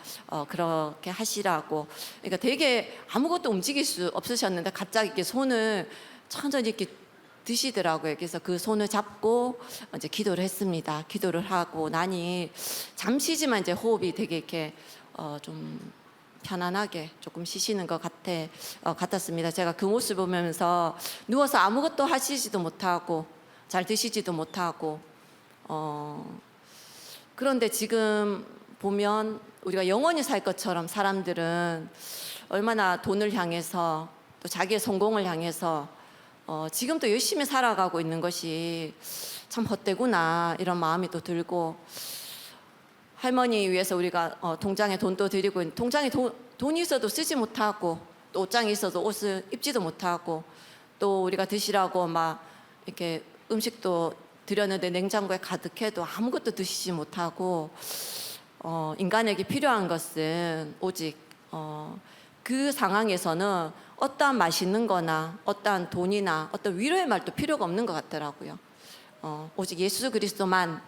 그렇게 하시라고. 그러니까 되게 아무것도 움직일 수 없으셨는데 갑자기 이렇게 손을 천천히 이렇게 드시더라고요. 그래서 그 손을 잡고 이제 기도를 했습니다. 기도를 하고 나니 잠시지만 이제 호흡이 되게 이렇게 좀 편안하게 조금 쉬시는 것 같았습니다. 제가 그 모습을 보면서 누워서 아무것도 하시지도 못하고 잘 드시지도 못하고 그런데 지금 보면 우리가 영원히 살 것처럼 사람들은 얼마나 돈을 향해서 또 자기의 성공을 향해서 지금도 열심히 살아가고 있는 것이 참 헛되구나 이런 마음이 또 들고 할머니 위해서 우리가 통장에 돈도 드리고 통장에 돈이 있어도 쓰지 못하고 또 옷장이 있어도 옷을 입지도 못하고 또 우리가 드시라고 막 이렇게 음식도 드렸는데 냉장고에 가득해도 아무것도 드시지 못하고 인간에게 필요한 것은 오직 그 상황에서는 어떠한 맛있는 거나 어떠한 돈이나 어떤 위로의 말도 필요가 없는 것 같더라고요. 오직 예수 그리스도만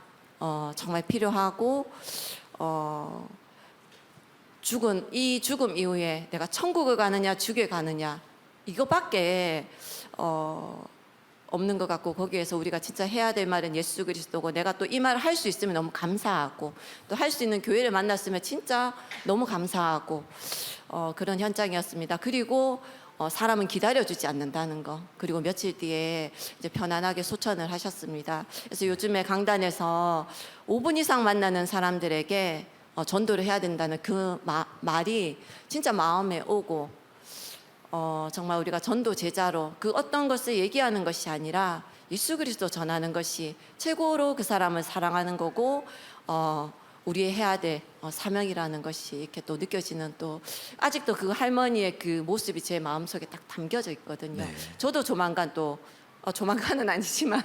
정말 필요하고 이 죽음 이후에 내가 천국을 가느냐 지옥에 가느냐 이거밖에 없는 것 같고 거기에서 우리가 진짜 해야 될 말은 예수 그리스도고 내가 또 이 말을 할 수 있으면 너무 감사하고 또 할 수 있는 교회를 만났으면 진짜 너무 감사하고 그런 현장이었습니다. 그리고 사람은 기다려주지 않는다는 거 그리고 며칠 뒤에 이제 편안하게 소천을 하셨습니다. 그래서 요즘에 강단에서 5분 이상 만나는 사람들에게 전도를 해야 된다는 그 말이 진짜 마음에 오고 정말 우리가 전도 제자로 그 어떤 것을 얘기하는 것이 아니라 예수 그리스도 전하는 것이 최고로 그 사람을 사랑하는 거고 우리 해야 될 사명이라는 것이 이렇게 또 느껴지는 또 아직도 그 할머니의 그 모습이 제 마음속에 딱 담겨져 있거든요. 네. 저도 조만간 또 조만간은 아니지만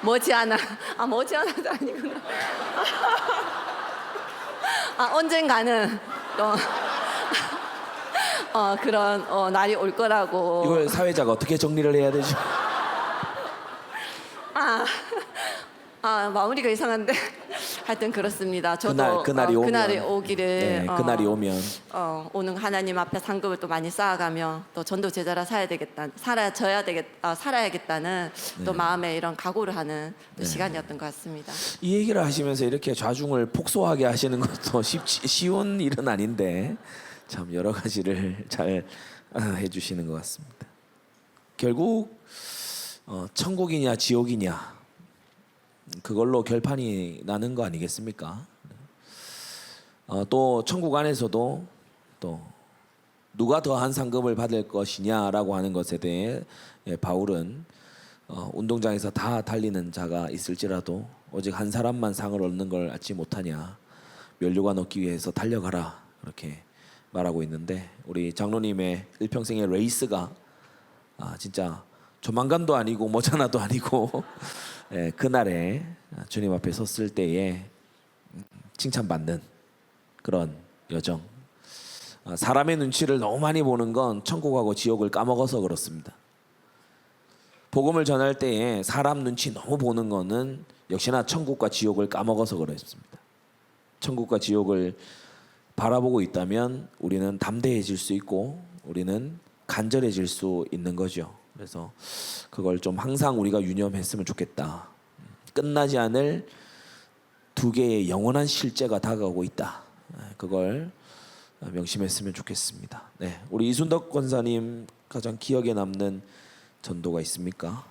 머지않아도 아니구나. 언젠가는 또 그런 날이 올 거라고. 이걸 사회자가 어떻게 정리를 해야 되죠? 마무리가 이상한데 하여튼 그렇습니다. 저도 그날이 오면, 그날이 오기를 네, 그날이 오면 오는 하나님 앞에 상급을 또 많이 쌓아가며 또 전도 제자라 살아야겠다는 또 마음에 이런 각오를 하는 또 시간이었던 것 같습니다. 이 얘기를 하시면서 이렇게 좌중을 폭소하게 하시는 것도 쉬운 일은 아닌데 참 여러 가지를 잘 해주시는 것 같습니다. 결국 천국이냐 지옥이냐 그걸로 결판이 나는 거 아니겠습니까? 또 천국 안에서도 또 누가 더한 상급을 받을 것이냐라고 하는 것에 대해 바울은 운동장에서 다 달리는 자가 있을지라도 오직 한 사람만 상을 얻는 걸 알지 못하냐 면류관 얻기 위해서 달려가라 그렇게 말하고 있는데 우리 장로님의 일평생의 레이스가 진짜 조만간도 아니고 머지않아도 아니고 그날에 주님 앞에 섰을 때에 칭찬받는 그런 여정. 사람의 눈치를 너무 많이 보는 건 천국하고 지옥을 까먹어서 그렇습니다. 복음을 전할 때에 사람 눈치 너무 보는 거는 역시나 천국과 지옥을 까먹어서 그렇습니다. 천국과 지옥을 바라보고 있다면 우리는 담대해질 수 있고 우리는 간절해질 수 있는 거죠. 그래서 그걸 좀 항상 우리가 유념했으면 좋겠다. 끝나지 않을 두 개의 영원한 실제가 다가오고 있다. 그걸 명심했으면 좋겠습니다. 네, 우리 이순덕 권사님 가장 기억에 남는 전도가 있습니까?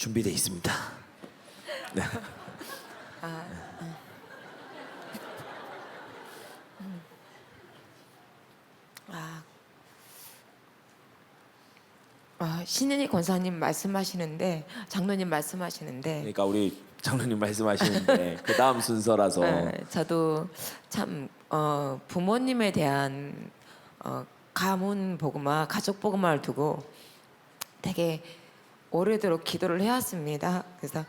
준비돼 있습니다. 네. 신은희 권사님 말씀하시는데 장로님 말씀하시는데 그러니까 우리 장로님 말씀하시는데 그 다음 순서라서 저도 참 부모님에 대한 가문 복음화, 가족 복음화를 두고 되게 오래도록 기도를 해왔습니다. 그래서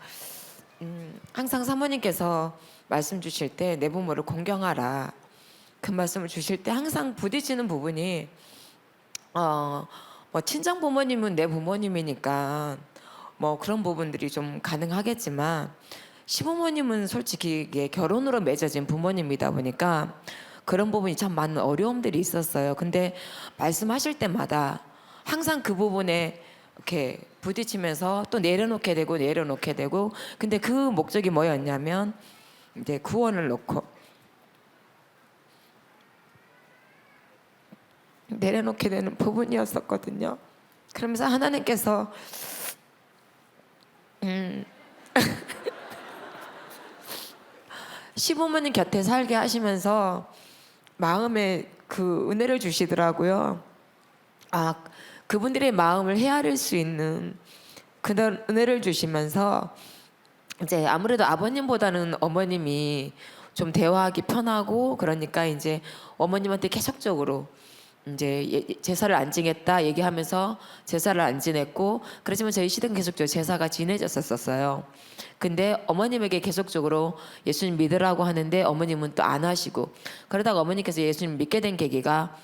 항상 사모님께서 말씀 주실 때 내 부모를 공경하라 그 말씀을 주실 때 항상 부딪히는 부분이 뭐 친정 부모님은 내 부모님이니까 뭐 그런 부분들이 좀 가능하겠지만 시부모님은 솔직히 이게 결혼으로 맺어진 부모님이다 보니까 그런 부분이 참 많은 어려움들이 있었어요. 근데 말씀하실 때마다 항상 그 부분에 이렇게 부딪히면서 또 내려놓게 되고 근데 그 목적이 뭐였냐면 이제 구원을 놓고 내려놓게 되는 부분이었었거든요. 그러면서 하나님께서 시부모님 곁에 살게 하시면서 마음에 그 은혜를 주시더라고요. 그분들의 마음을 헤아릴 수 있는 그런 은혜를 주시면서 이제 아무래도 아버님보다는 어머님이 좀 대화하기 편하고 그러니까 이제 어머님한테 계속적으로 이제 제사를 안 지냈다 얘기하면서 제사를 안 지냈고 그렇지만 저희 시댁은 계속적으로 제사가 지내졌었어요. 근데 어머님에게 계속적으로 예수님 믿으라고 하는데 어머님은 또 안 하시고 그러다가 어머니께서 예수님 믿게 된 계기가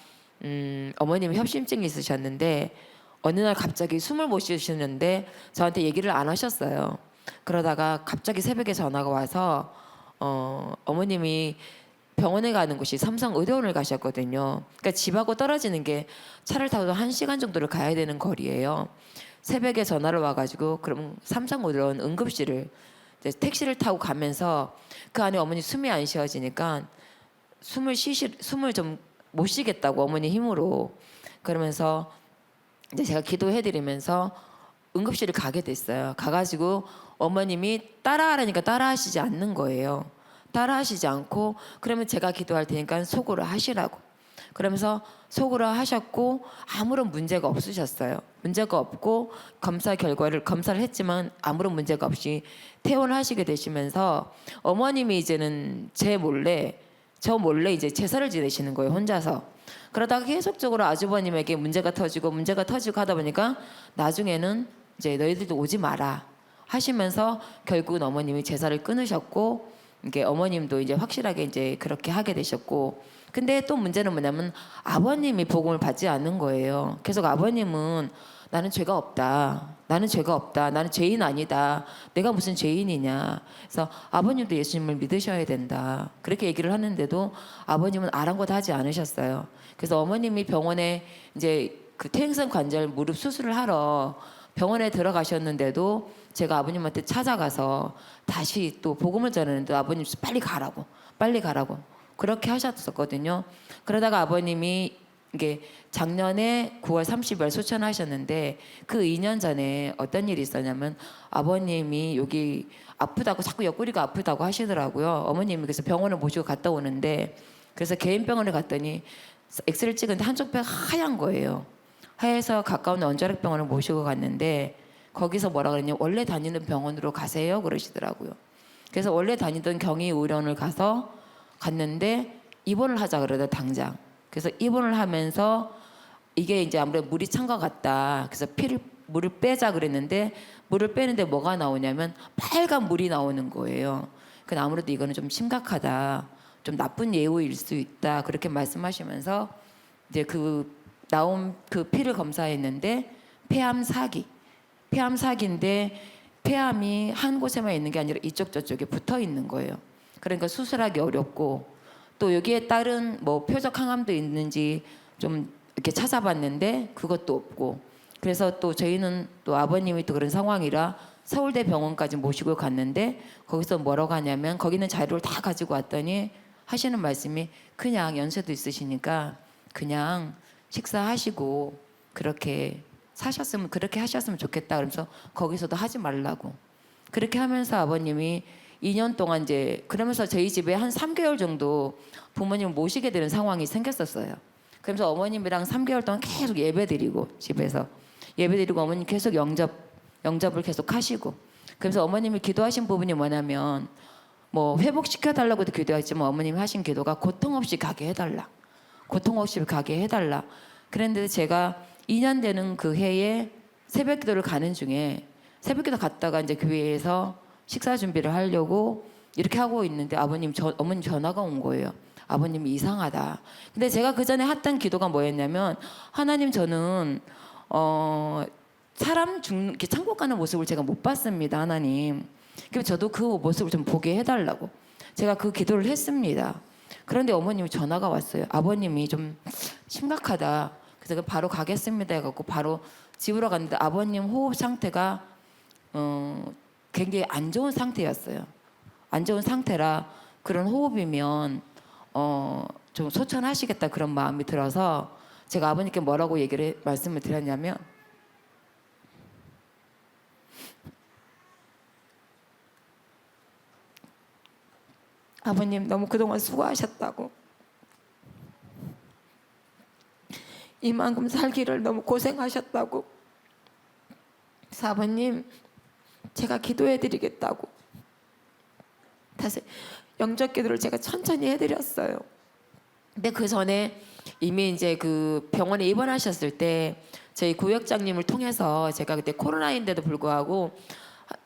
어머님이 협심증이 있으셨는데 어느 날 갑자기 숨을 못 쉬시는데 저한테 얘기를 안 하셨어요. 그러다가 갑자기 새벽에 전화가 와서 어머님이 병원에 가는 곳이 삼성의료원을 가셨거든요. 그러니까 집하고 떨어지는 게 차를 타고 1시간 정도를 가야 되는 거리예요. 새벽에 전화를 와가지고 그럼 삼성의료원 응급실을 이제 택시를 타고 가면서 그 안에 어머니 숨이 안 쉬어지니까 숨을 좀 못 쉬겠다고 어머니 힘으로 그러면서 이제 제가 기도해드리면서 응급실을 가게 됐어요. 가가지고 어머님이 따라하라니까 따라하시지 않는 거예요. 따라하시지 않고 그러면 제가 기도할 테니까 속으로 하시라고 그러면서 속으로 하셨고 아무런 문제가 없으셨어요. 문제가 없고 검사를 했지만 아무런 문제가 없이 퇴원을 하시게 되시면서 어머님이 이제는 저 몰래 이제 제사를 지내시는 거예요. 혼자서. 그러다가 계속적으로 아주버님에게 문제가 터지고 하다 보니까 나중에는 이제 너희들도 오지 마라 하시면서 결국은 어머님이 제사를 끊으셨고 이게 어머님도 이제 확실하게 이제 그렇게 하게 되셨고 근데 또 문제는 뭐냐면 아버님이 복음을 받지 않는 거예요. 계속 아버님은 나는 죄가 없다. 나는 죄인 아니다. 내가 무슨 죄인이냐. 그래서 아버님도 예수님을 믿으셔야 된다. 그렇게 얘기를 하는데도 아버님은 아랑곳하지 않으셨어요. 그래서 어머님이 병원에 이제 그 퇴행성 관절 무릎 수술을 하러 병원에 들어가셨는데도 제가 아버님한테 찾아가서 다시 또 복음을 전하는데 아버님 빨리 가라고 그렇게 하셨었거든요. 그러다가 아버님이 이게 작년에 9월 30일 소천하셨는데 그 2년 전에 어떤 일이 있었냐면 아버님이 여기 아프다고 자꾸 옆구리가 아프다고 하시더라고요. 어머님이 그래서 병원을 모시고 갔다 오는데 그래서 개인 병원에 갔더니 엑스를 찍은데 한쪽 뼈가 하얀 거예요. 하얘서 가까운 원자력병원을 모시고 갔는데 거기서 뭐라 그랬냐면 원래 다니는 병원으로 가세요 그러시더라고요. 그래서 원래 다니던 경희의료원을 갔는데 입원을 하자 그러다 당장. 그래서 입원을 하면서 이게 이제 아무래도 물이 찬 것 같다. 그래서 물을 빼자 그랬는데 물을 빼는데 뭐가 나오냐면 빨간 물이 나오는 거예요. 근데 아무래도 이거는 좀 심각하다. 좀 나쁜 예후일 수 있다. 그렇게 말씀하시면서 이제 나온 그 피를 검사했는데 폐암 사기인데 폐암이 한 곳에만 있는 게 아니라 이쪽 저쪽에 붙어 있는 거예요. 그러니까 수술하기 어렵고 또 여기에 따른 뭐 표적 항암도 있는지 좀 이렇게 찾아봤는데 그것도 없고 그래서 또 저희는 또 아버님이 또 그런 상황이라 서울대 병원까지 모시고 갔는데 거기서 뭐라고 하냐면 거기는 자료를 다 가지고 왔더니 하시는 말씀이 그냥 연세도 있으시니까 그냥 식사하시고 그렇게 사셨으면 그렇게 하셨으면 좋겠다. 그러면서 거기서도 하지 말라고. 그렇게 하면서 아버님이 2년 동안 이제 그러면서 저희 집에 한 3개월 정도 부모님을 모시게 되는 상황이 생겼었어요. 그러면서 어머님이랑 3개월 동안 계속 예배드리고 집에서 예배드리고 어머님 계속 영접을 계속 하시고 그래서 어머님이 기도하신 부분이 뭐냐면 뭐 회복시켜 달라고도 기도했지만 어머님이 하신 기도가 고통 없이 가게 해달라. 고통 없이 가게 해달라. 그런데 제가 2년 되는 그 해에 새벽 기도를 가는 중에 새벽 기도 갔다가 이제 교회에서 식사 준비를 하려고 이렇게 하고 있는데 어머님 전화가 온 거예요. 아버님이 이상하다. 근데 제가 그 전에 했던 기도가 뭐였냐면 하나님 저는 사람 이렇게 천국 가는 모습을 제가 못 봤습니다. 하나님. 그럼 저도 그 모습을 좀 보게 해달라고 제가 그 기도를 했습니다. 그런데 어머님이 전화가 왔어요. 아버님이 좀 심각하다. 그래서 바로 가겠습니다 해갖고 바로 집으로 갔는데 아버님 호흡 상태가 굉장히 안 좋은 상태였어요. 안 좋은 상태라 그런 호흡이면 좀 소천하시겠다 그런 마음이 들어서 제가 아버님께 뭐라고 말씀을 드렸냐면 아버님 너무 그동안 수고하셨다고 이만큼 살기를 너무 고생하셨다고 그래서 아버님 제가 기도해드리겠다고 다시 영접 기도를 제가 천천히 해드렸어요. 근데 그 전에 이미 이제 그 병원에 입원하셨을 때 저희 구역장님을 통해서 제가 그때 코로나인데도 불구하고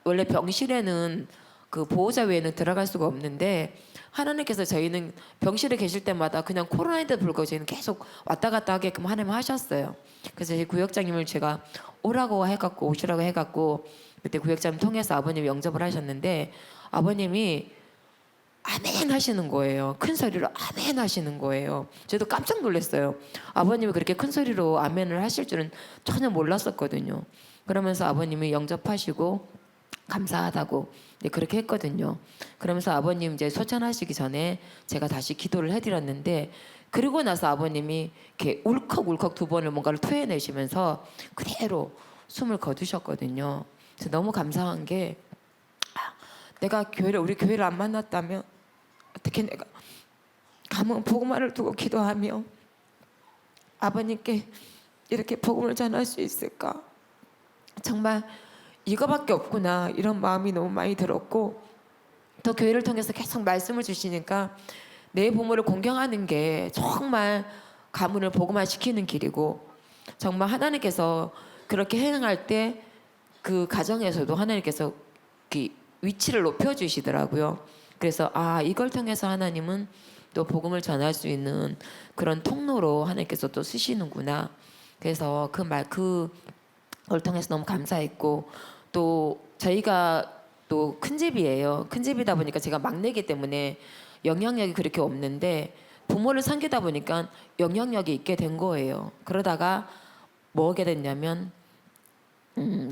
원래 병실에는 그 보호자 외에는 들어갈 수가 없는데 하나님께서 저희는 병실에 계실 때마다 그냥 코로나인데도 불구하고 저희는 계속 왔다 갔다 하게끔 하나님 하셨어요. 그래서 저희 구역장님을 제가 오라고 해갖고 오시라고 해갖고 그때 구역장님 통해서 아버님 영접을 하셨는데 아버님이 아멘 하시는 거예요. 큰 소리로 아멘 하시는 거예요. 저도 깜짝 놀랐어요. 아버님이 그렇게 큰 소리로 아멘을 하실 줄은 전혀 몰랐었거든요. 그러면서 아버님이 영접하시고 감사하다고 그렇게 했거든요. 그러면서 아버님 이제 소천하시기 전에 제가 다시 기도를 해드렸는데 그리고 나서 아버님이 이렇게 울컥울컥 2번을 뭔가를 토해내시면서 그대로 숨을 거두셨거든요. 그래서 너무 감사한 게 내가 우리 교회를 안 만났다면 어떻게 내가 가문 복음화를 두고 기도하며 아버님께 이렇게 복음을 전할 수 있을까? 정말 이거밖에 없구나 이런 마음이 너무 많이 들었고 또 교회를 통해서 계속 말씀을 주시니까 내 부모를 공경하는 게 정말 가문을 복음화시키는 길이고 정말 하나님께서 그렇게 행할 때 그 가정에서도 하나님께서 그 위치를 높여주시더라고요. 그래서 이걸 통해서 하나님은 또 복음을 전할 수 있는 그런 통로로 하나님께서 또 쓰시는구나. 그래서 그걸 통해서 너무 감사했고 또 저희가 또 큰 집이에요. 큰 집이다 보니까 제가 막내기 때문에 영향력이 그렇게 없는데 부모를 섬기다 보니까 영향력이 있게 된 거예요. 그러다가 뭐 하게 됐냐면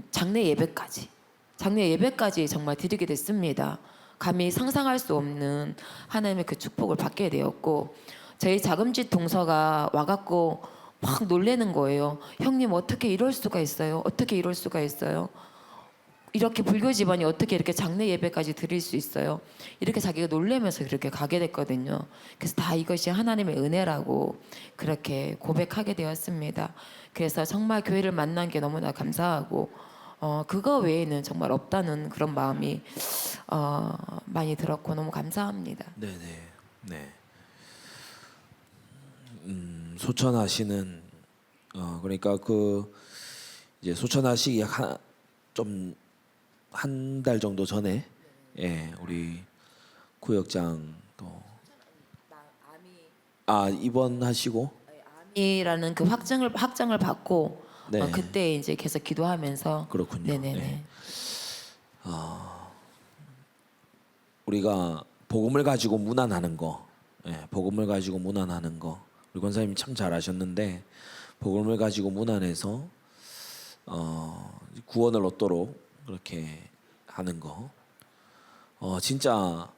장례 예배까지 정말 드리게 됐습니다. 감히 상상할 수 없는 하나님의 그 축복을 받게 되었고 저희 자금집 동서가 와갖고 막 놀래는 거예요. 형님 어떻게 이럴 수가 있어요? 어떻게 이럴 수가 있어요? 이렇게 불교 집안이 어떻게 이렇게 장례 예배까지 드릴 수 있어요? 이렇게 자기가 놀래면서 그렇게 가게 됐거든요. 그래서 다 이것이 하나님의 은혜라고 그렇게 고백하게 되었습니다. 그래서 정말 교회를 만난 게 너무나 감사하고 그거 외에는 정말 없다는 그런 마음이 많이 들었고 너무 감사합니다. 네네. 네. 소천하시는 그러니까 그 이제 소천하시기 좀 한 달 정도 전에 우리 구역장 또 입원하시고 이라는 그 확정을 받고 네. 그때 이제 계속 기도하면서 그렇군요. 네네네. 네. 우리가 복음을 가지고 무난하는 거, 복음을 가지고 무난하는 거, 우리 권사님이 참 잘하셨는데 복음을 가지고 무난해서 구원을 얻도록 그렇게 하는 거, 진짜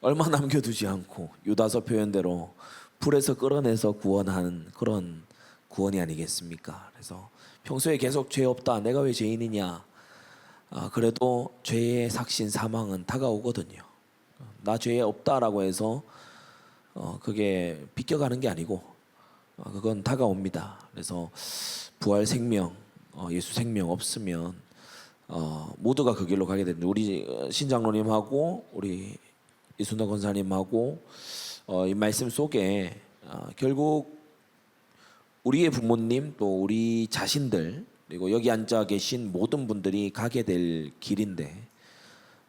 얼마 남겨두지 않고 유다서 표현대로 불에서 끌어내서 구원하는 그런 구원이 아니겠습니까? 그래서 평소에 계속 죄 없다, 내가 왜 죄인이냐, 그래도 죄의 삭신 사망은 다가오거든요. 나 죄 없다라고 해서 그게 비껴가는 게 아니고 그건 다가옵니다. 그래서 부활 생명, 예수 생명 없으면 모두가 그 길로 가게 되는데, 우리 신장로님하고 우리 이순덕 권사님하고 이 말씀 속에 결국 우리의 부모님 또 우리 자신들 그리고 여기 앉아 계신 모든 분들이 가게 될 길인데,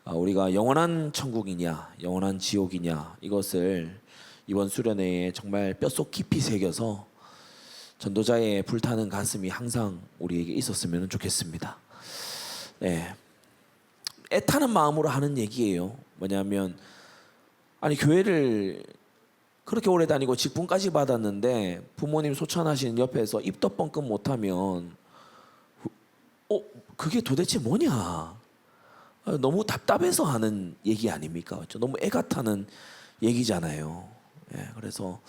우리가 영원한 천국이냐 영원한 지옥이냐, 이것을 이번 수련회에 정말 뼛속 깊이 새겨서 전도자의 불타는 가슴이 항상 우리에게 있었으면 좋겠습니다. 네, 애타는 마음으로 하는 얘기예요. 뭐냐면, 아니 교회를 그렇게 오래 다니고 직분까지 받았는데 부모님 소천하시는 옆에서 입도 뻥끗 못하면 그게 도대체 뭐냐, 너무 답답해서 하는 얘기 아닙니까? 그렇죠? 너무 애가 타는 얘기잖아요. 예, 그래서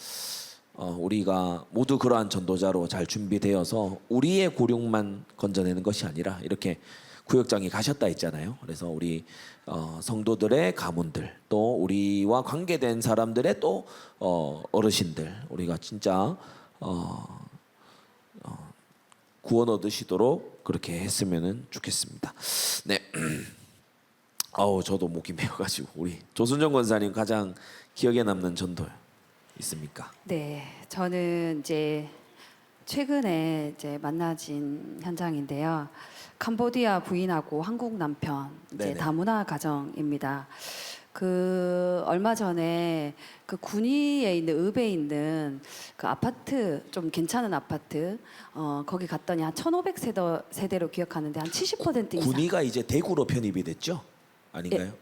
우리가 모두 그러한 전도자로 잘 준비되어서 우리의 고륙만 건져내는 것이 아니라, 이렇게 구역장에 가셨다 했잖아요. 그래서 우리 성도들의 가문들, 또 우리와 관계된 사람들의 또 어르신들, 우리가 진짜 구원 얻으시도록 그렇게 했으면 좋겠습니다. 네. 저도 목이 메어가지고, 우리 조순정 권사님 가장 기억에 남는 전도 있습니까? 네, 저는 이제 최근에 이제 만나진 현장인데요. 캄보디아 부인하고 한국 남편 이제 네네. 다문화 가정입니다. 그 얼마 전에 그 군위에 있는 읍에 있는 그 아파트, 좀 괜찮은 아파트, 거기 갔더니 한 1,500세대로 기억하는데 한 70% 이상. 군위가 이제 대구로 편입이 됐죠? 아닌가요?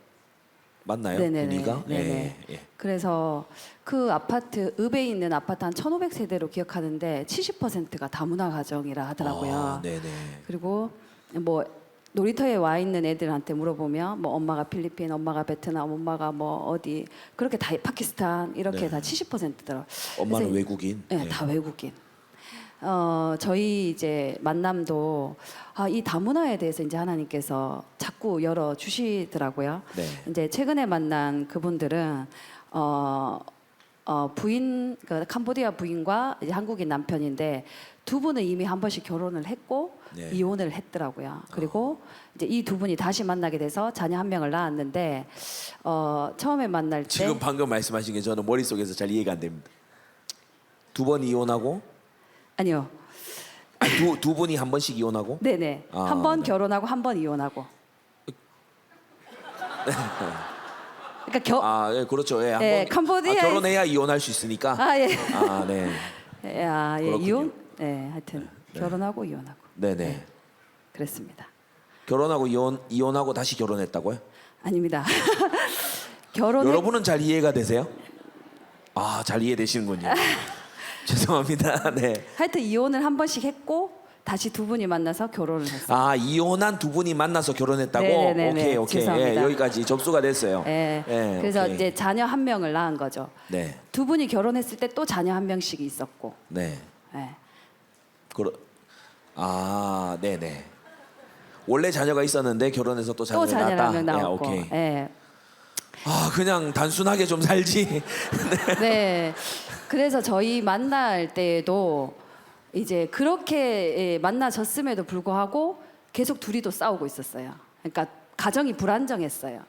맞나요? 네네네. 군위가? 네네. 예. 그래서 그 아파트, 읍에 있는 아파트 한 1,500세대로 기억하는데 70%가 다문화 가정이라 하더라고요. 네네. 그리고 뭐 놀이터에 와 있는 애들한테 물어보면 뭐 엄마가 필리핀, 엄마가 베트남, 엄마가 뭐 어디, 그렇게 다 파키스탄, 이렇게 네. 다 70%더라고요. 엄마는 외국인. 네, 다 외국인. 저희 이제 만남도 이 다문화에 대해서 이제 하나님께서 자꾸 열어 주시더라고요. 네. 이제 최근에 만난 그분들은 부인, 그 캄보디아 부인과 이제 한국인 남편인데, 두 분은 이미 한 번씩 결혼을 했고 네. 이혼을 했더라고요. 그리고 이제 이 두 분이 다시 만나게 돼서 자녀 한 명을 낳았는데, 처음에 만날 때 지금 방금 말씀하신 게 저는 머릿속에서 잘 이해가 안 됩니다. 두 번 이혼하고, 아니요. 아니, 두 분이 한 번씩 이혼하고? 네네. 아, 한 번 네. 결혼하고 한 번 이혼하고. 그러니까 예, 그렇죠. 예, 한 예, 번 캄보디아에서- 결혼해야 이혼할 수 있으니까. 예. 네. 예, 그렇군요. 이혼. 네, 하여튼 결혼하고 이혼하고. 네네. 그랬습니다. 결혼하고 이혼하고 다시 결혼했다고요? 아닙니다. 결혼. 여러분은 잘 이해가 되세요? 잘 이해되시는군요. 죄송합니다. 네. 하여튼 이혼을 한 번씩 했고 다시 두 분이 만나서 결혼을 했어요. 이혼한 두 분이 만나서 결혼했다고? 네네네네. 오케이. 죄송합니다. 예, 여기까지 접수가 됐어요. 예. 예, 그래서 오케이. 이제 자녀 한 명을 낳은 거죠. 네. 두 분이 결혼했을 때 또 자녀 한 명씩 있었고. 네. 예. 네네. 원래 자녀가 있었는데 결혼해서 또 또 자녀를 자녀 낳았다. 한 명 낳았고. 오케이. 예. 그냥 단순하게 좀 살지. 네. 그래서 저희 만날 때에도 이제 그렇게 만나졌음에도 불구하고 계속 둘이도 싸우고 있었어요. 그러니까 가정이 불안정했어요.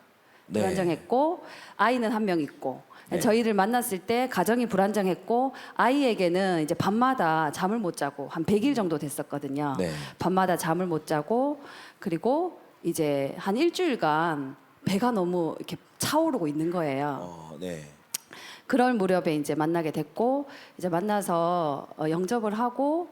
네. 불안정했고 아이는 한 명 있고. 네. 저희를 만났을 때 가정이 불안정했고 아이에게는 이제 밤마다 잠을 못 자고 한 100일 정도 됐었거든요. 네. 밤마다 잠을 못 자고, 그리고 이제 한 일주일간 배가 너무 이렇게 차오르고 있는 거예요. 네. 그럴 무렵에 이제 만나게 됐고, 이제 만나서 영접을 하고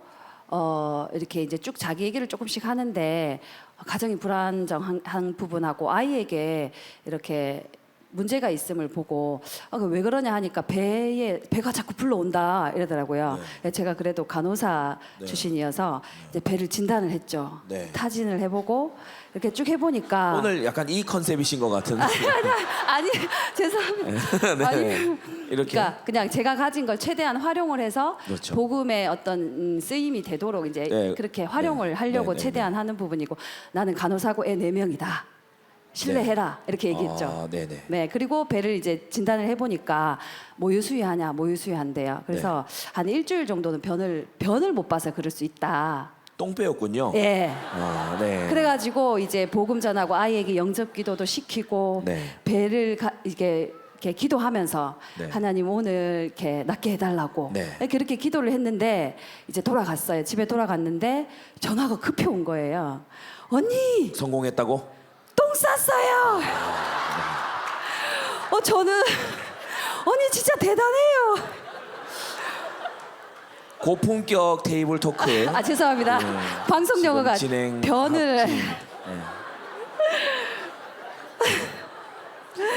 이렇게 이제 쭉 자기 얘기를 조금씩 하는데, 가정이 불안정한 부분하고 아이에게 이렇게 문제가 있음을 보고 왜 그러냐 하니까 배가 자꾸 불러온다 이러더라고요. 제가 그래도 간호사 네. 출신이어서 이제 배를 진단을 했죠. 네. 타진을 해보고 이렇게 쭉 해보니까 오늘 약간 이 컨셉이신 것 같은데. 아니 죄송합니다. 네. 아니, 이렇게. 그러니까 그냥 제가 가진 걸 최대한 활용을 해서 그렇죠. 복음의 어떤 쓰임이 되도록 이제 네. 그렇게 활용을 네. 하려고 네, 네, 최대한 하는 부분이고 나는 간호사고 애 4명이다. 신뢰해라 이렇게 얘기했죠. 아, 네네. 네, 그리고 배를 이제 진단을 해보니까 모유수유하냐, 모유수유한대요. 그래서 네. 한 일주일 정도는 변을 못 봐서 그럴 수 있다. 똥배였군요. 예. 아, 네. 그래가지고 이제 복음 전하고 아이에게 영접기도도 시키고 네. 배를 이게 이렇게 기도하면서 네. 하나님 오늘 이렇게 낫게 해달라고 네. 그렇게 기도를 했는데 이제 돌아갔어요. 집에 돌아갔는데 전화가 급히 온 거예요. 언니 성공했다고? 똥 쌌어요. 저는 언니 진짜 대단해요. 고품격 테이블 토크. 아 죄송합니다. 방송 용어가 지금 진행 변을 합친,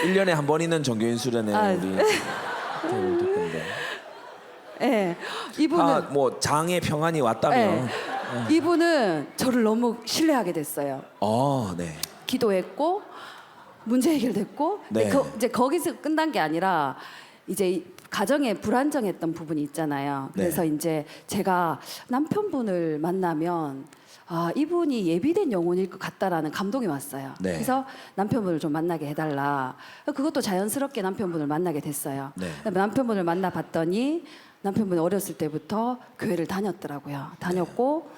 1년에 한 번 있는 정교인 수련회 아, 우리 테이블 토크인데. 예. 이분은 뭐 장의 평안이 왔다면. 예. 이분은 저를 너무 신뢰하게 됐어요. 네. 기도했고 문제 해결됐고 네. 근데 이제 거기서 끝난 게 아니라 이제 이 가정에 불안정했던 부분이 있잖아요. 그래서 네. 이제 제가 남편분을 만나면 이분이 예비된 영혼일 것 같다라는 감동이 왔어요. 네. 그래서 남편분을 좀 만나게 해달라. 그것도 자연스럽게 남편분을 만나게 됐어요. 네. 그다음에 남편분을 만나봤더니 남편분이 어렸을 때부터 교회를 다녔더라고요. 다녔고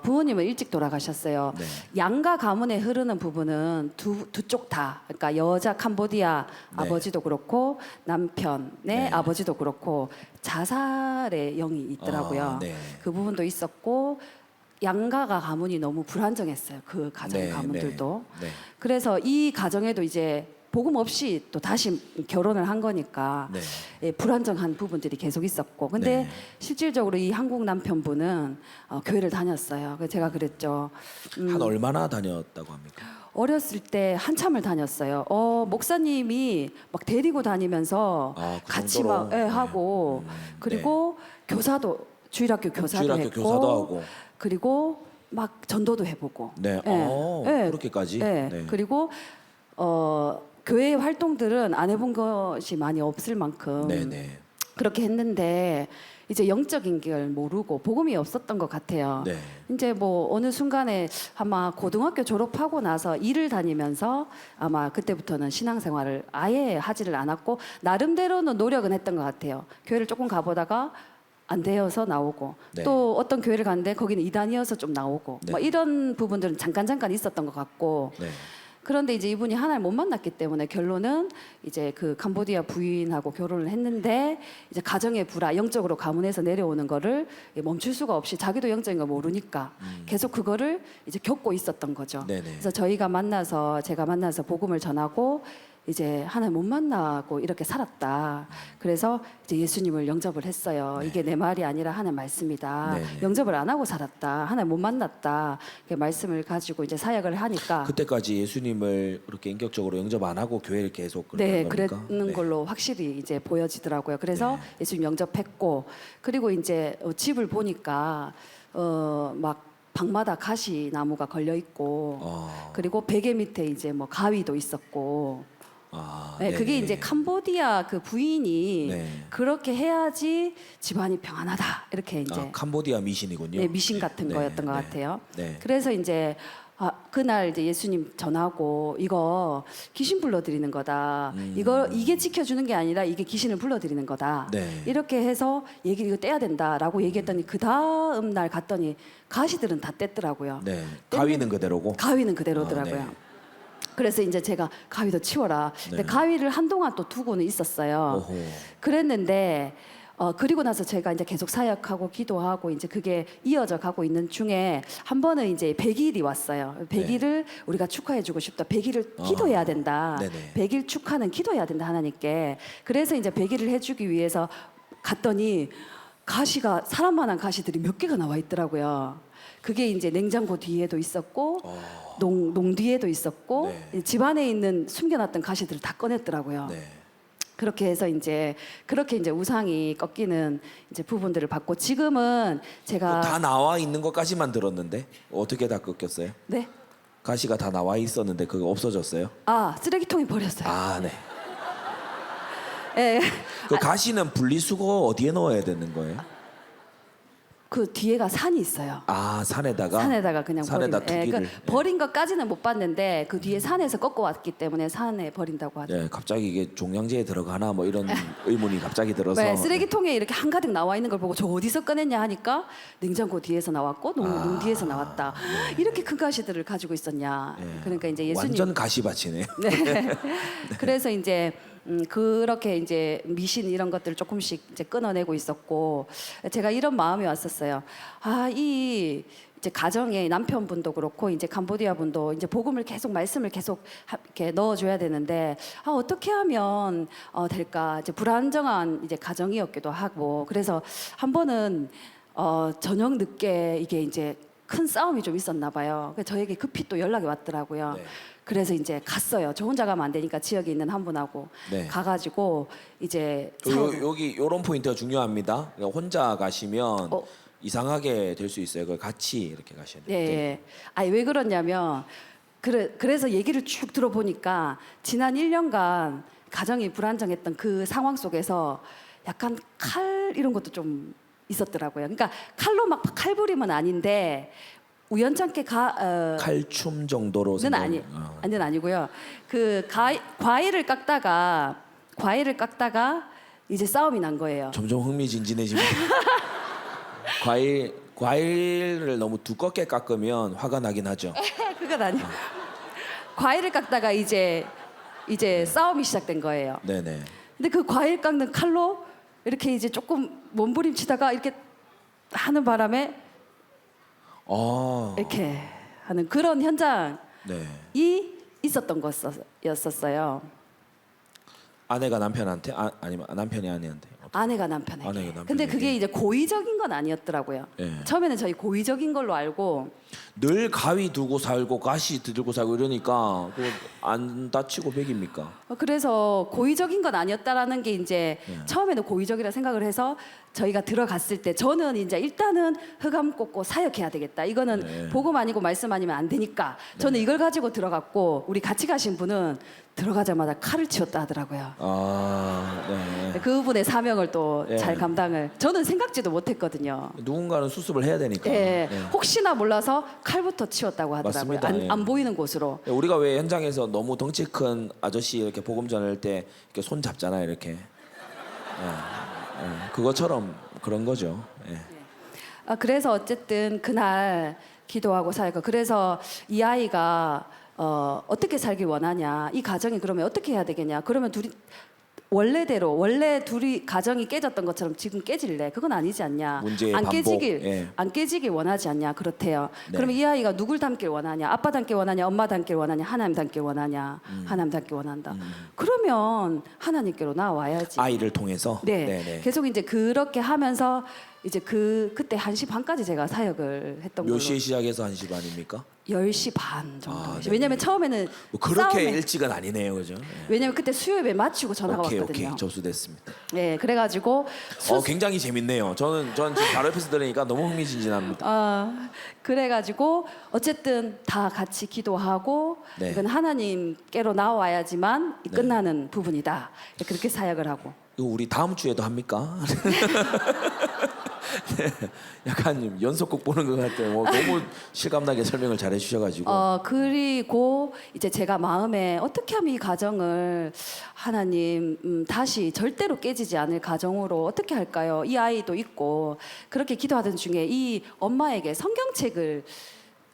부모님은 일찍 돌아가셨어요. 네. 양가 가문에 흐르는 부분은 두 쪽 다, 그러니까 여자 캄보디아 네. 아버지도 그렇고 남편의 네. 아버지도 그렇고 자살의 영이 있더라고요. 네. 그 부분도 있었고 양가가 가문이 너무 불안정했어요. 그 가정 네, 가문들도. 네. 네. 그래서 이 가정에도 이제 복음 없이 또 다시 결혼을 한 거니까 네. 예, 불안정한 부분들이 계속 있었고 근데 네. 실질적으로 이 한국 남편분은 교회를 다녔어요. 그래서 제가 그랬죠. 한 얼마나 다녔다고 합니까? 어렸을 때 한참을 다녔어요. 목사님이 막 데리고 다니면서 그 같이 정도로? 막 하고 그리고 교사도 주일학교 교사도 주일학교 했고 교사도 하고. 그리고 막 전도도 해보고 네. 예. 그렇게까지. 예. 네. 그리고 교회 활동들은 안 해본 것이 많이 없을 만큼 네네. 그렇게 했는데 이제 영적인 걸 모르고 복음이 없었던 것 같아요. 네. 이제 뭐 어느 순간에 아마 고등학교 졸업하고 나서 일을 다니면서 아마 그때부터는 신앙생활을 아예 하지를 않았고 나름대로는 노력은 했던 것 같아요. 교회를 조금 가보다가 안 되어서 나오고 네. 또 어떤 교회를 갔는데 거기는 이단이어서 좀 나오고 네. 뭐 이런 부분들은 잠깐 있었던 것 같고 네. 그런데 이제 이분이 하나를 못 만났기 때문에 결론은 이제 그 캄보디아 부인하고 결혼을 했는데 이제 가정의 불화, 영적으로 가문에서 내려오는 거를 멈출 수가 없이 자기도 영적인 걸 모르니까 계속 그거를 이제 겪고 있었던 거죠. 네네. 그래서 제가 만나서 복음을 전하고 이제 하나님 못 만나고 이렇게 살았다. 그래서 이제 예수님을 영접을 했어요. 이게 내 말이 아니라 하나님 말씀이다. 네네. 영접을 안 하고 살았다. 하나님 못 만났다. 이렇게 말씀을 가지고 이제 사역을 하니까 그때까지 예수님을 그렇게 인격적으로 영접 안 하고 교회를 계속 네, 그랬던 겁니까? 그랬는 네. 걸로 확실히 이제 보여지더라고요. 그래서 네. 예수님 영접했고 그리고 이제 집을 보니까 막 방마다 가시 나무가 걸려 있고 그리고 베개 밑에 이제 뭐 가위도 있었고 네, 그게 네네. 이제 캄보디아 그 부인이 네. 그렇게 해야지 집안이 평안하다 이렇게 이제 캄보디아 미신이군요. 네, 미신 같은 네, 거였던 것 네, 같아요. 네. 그래서 이제 그날 이제 예수님 전하고 이거 귀신 불러들이는 거다. 이게 지켜주는 게 아니라 이게 귀신을 불러들이는 거다. 네. 이렇게 해서 이거 떼야 된다라고 얘기했더니 그 다음 날 갔더니 가시들은 다 뗐더라고요. 네. 가위는 그대로고. 가위는 그대로더라고요. 네. 그래서 이제 제가 가위도 치워라. 근데 네. 가위를 한동안 또 두고는 있었어요. 오호. 그랬는데 그리고 나서 제가 이제 계속 사역하고 기도하고 이제 그게 이어져 가고 있는 중에 한 번은 이제 100일이 왔어요. 100일을 우리가 축하해주고 싶다. 100일을 기도해야 된다. 네네. 100일 축하는 기도해야 된다 하나님께. 그래서 이제 100일을 해주기 위해서 갔더니 가시가 사람만한 가시들이 몇 개가 나와 있더라고요. 그게 이제 냉장고 뒤에도 있었고 농 뒤에도 있었고 네. 집 안에 있는 숨겨놨던 가시들을 다 꺼냈더라고요. 네. 그렇게 해서 이제 그렇게 이제 우상이 꺾이는 이제 부분들을 봤고 지금은 제가 다 나와 있는 것까지만 들었는데 어떻게 다 꺾였어요? 네. 가시가 다 나와 있었는데 그거 없어졌어요? 아 쓰레기통에 버렸어요. 아, 네. 예. 그 가시는 분리수거 어디에 넣어야 되는 거예요? 그 뒤에가 산이 있어요. 아, 산에다가 그냥 산에다 버리는. 투기를. 그 버린 것까지는 못 봤는데 그 뒤에 산에서 꺾어 왔기 때문에 산에 버린다고 하죠. 네, 갑자기 이게 종량제에 들어가나 뭐 이런 의문이 갑자기 들어서. 네, 쓰레기통에 이렇게 한가득 나와 있는 걸 보고 저 어디서 꺼냈냐 하니까 냉장고 뒤에서 나왔고 농 뒤에서 나왔다. 이렇게 큰 가시들을 가지고 있었냐. 네. 그러니까 이제 예수님 완전 가시밭이네요. 네. 그래서 이제 그렇게 이제 미신 이런 것들을 조금씩 이제 끊어내고 있었고 제가 이런 마음이 왔었어요. 이 이제 가정에 남편분도 그렇고 이제 캄보디아 분도 이제 복음을 계속 말씀을 계속 이렇게 넣어줘야 되는데 어떻게 하면 될까 이제 불안정한 이제 가정이었기도 하고 그래서 한 번은 저녁 늦게 이게 이제 큰 싸움이 좀 있었나 봐요. 그래서 저에게 급히 또 연락이 왔더라고요. 네. 그래서 이제 갔어요. 저 혼자 가면 안 되니까 지역에 있는 한 분하고 네. 가가지고 이제 여기 이런 포인트가 중요합니다. 그러니까 혼자 가시면 이상하게 될 수 있어요. 그걸 같이 이렇게 가셔야 돼요. 예. 아니 왜 그러냐면 그래서 얘기를 쭉 들어보니까 지난 1년간 가정이 불안정했던 그 상황 속에서 약간 칼 이런 것도 좀 있었더라고요. 그러니까 칼로 막 칼부림은 아닌데 우연찮게 칼춤 정도로는 아니는 아니고요. 그 과일을 깎다가 이제 싸움이 난 거예요. 점점 흥미진진해집니다. 과일을 너무 두껍게 깎으면 화가 나긴 하죠. 그건 아니에요. 과일을 깎다가 이제 싸움이 시작된 거예요. 네네. 근데 그 과일 깎는 칼로 이렇게 이제 조금 몸부림치다가 이렇게 하는 바람에 이렇게 하는 그런 현장이 네. 있었던 것이었어요. 아내가 남편한테 아니면 남편이 아내한테. 아내가 남편에게. 아내가 남편에게. 근데 그게 이제 고의적인 건 아니었더라고요. 네. 처음에는 저희 고의적인 걸로 알고 늘 가위 두고 살고 가시 들고 살고 이러니까 그거 안 다치고 백입니까? 그래서 고의적인 건 아니었다라는 게 이제 처음에는 고의적이라 생각을 해서 저희가 들어갔을 때 저는 이제 일단은 흑암 꽂고 사역해야 되겠다. 이거는 복음 아니고 말씀 아니면 안 되니까 저는 이걸 가지고 들어갔고 우리 같이 가신 분은 들어가자마자 칼을 치웠다 하더라고요. 네. 그분의 사명을 또 잘 예. 감당을 저는 생각지도 못했거든요. 누군가는 수습을 해야 되니까. 예, 네. 혹시나 몰라서 칼부터 치웠다고 하더라고요. 맞습니다. 안 보이는 곳으로. 우리가 왜 현장에서 너무 덩치 큰 아저씨 이렇게 복음 전할 때 이렇게 손 잡잖아요, 이렇게. 그것처럼 그런 거죠. 예. 그래서 어쨌든 그날 기도하고 살고 그래서 이 아이가 어떻게 살길 원하냐 이 가정이 그러면 어떻게 해야 되겠냐 그러면 원래대로 원래 둘이 가정이 깨졌던 것처럼 지금 깨질래 그건 아니지 않냐 문제의 안 반복. 깨지길 안 깨지길 원하지 않냐 그렇대요. 네. 그러면 이 아이가 누굴 닮길 원하냐 아빠 닮길 원하냐 엄마 닮길 원하냐 하나님 닮길 원하냐 하나님 닮길 원한다. 그러면 하나님께로 나와야지. 아이를 통해서. 네. 네네. 계속 이제 그렇게 하면서 이제 그때 1시 반까지 제가 사역을 했던 몇 걸로. 시에 시작해서 1시 반입니까? 10시 반 정도. 네. 왜냐면 처음에는 뭐 그렇게 싸움에- 일찍은 아니네요, 그죠? 예. 왜냐면 그때 수요예배 마치고 전화가 오케이 왔거든요. 접수됐습니다. 네, 그래가지고 굉장히 재밌네요. 저는 지금 바로 옆에서 들으니까 너무 흥미진진합니다. 그래가지고 어쨌든 다 같이 기도하고 네. 이건 하나님께로 나와야지만 끝나는 부분이다. 그렇게 사역을 하고. 이거 우리 다음 주에도 합니까? 네, 약간 연속곡 보는 것 같아요. 너무 실감나게 설명을 잘 해주셔가지고. 그리고 이제 제가 마음에 어떻게 하면 이 가정을 하나님 다시 절대로 깨지지 않을 가정으로 어떻게 할까요? 이 아이도 있고 그렇게 기도하던 중에 이 엄마에게 성경책을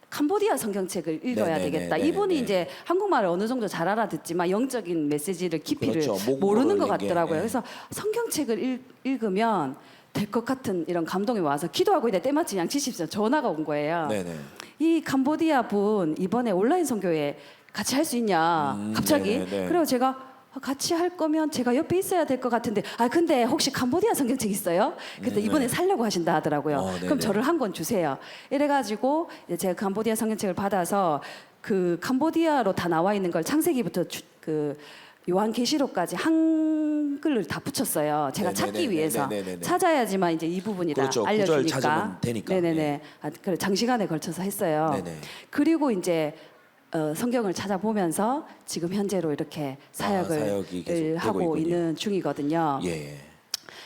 캄보디아 성경책을 읽어야 네네네, 되겠다. 네네. 이분이 이제 한국말을 어느 정도 잘 알아듣지만 영적인 메시지를 깊이를 그렇죠. 목으로 모르는 것 읽는 게, 같더라고요. 예. 그래서 성경책을 읽으면 될 것 같은 이런 감동이 와서 기도하고 있는데 때마침 양 70선 전화가 온 거예요. 네네. 이 캄보디아 분 이번에 온라인 선교회 같이 할 수 있냐 갑자기 네네네. 그래서 제가 같이 할 거면 제가 옆에 있어야 될 것 같은데 근데 혹시 캄보디아 성경책 있어요? 근데 이번에 살려고 하신다 하더라고요. 그럼 네네. 저를 한 권 주세요. 이래가지고 이제 제가 캄보디아 성경책을 받아서 그 캄보디아로 다 나와 있는 걸 창세기부터 그 요한계시록까지 한글을 다 붙였어요. 제가 찾기 네네네네. 위해서 네네네네. 찾아야지만 이제 이 부분이 그렇죠. 다 구절 알려주니까. 찾으면 되니까. 네네네. 네. 그래 장시간에 걸쳐서 했어요. 네네. 그리고 이제 성경을 찾아보면서 지금 현재로 이렇게 사역이 사역을 계속 되고 하고 있군요. 있는 중이거든요. 예.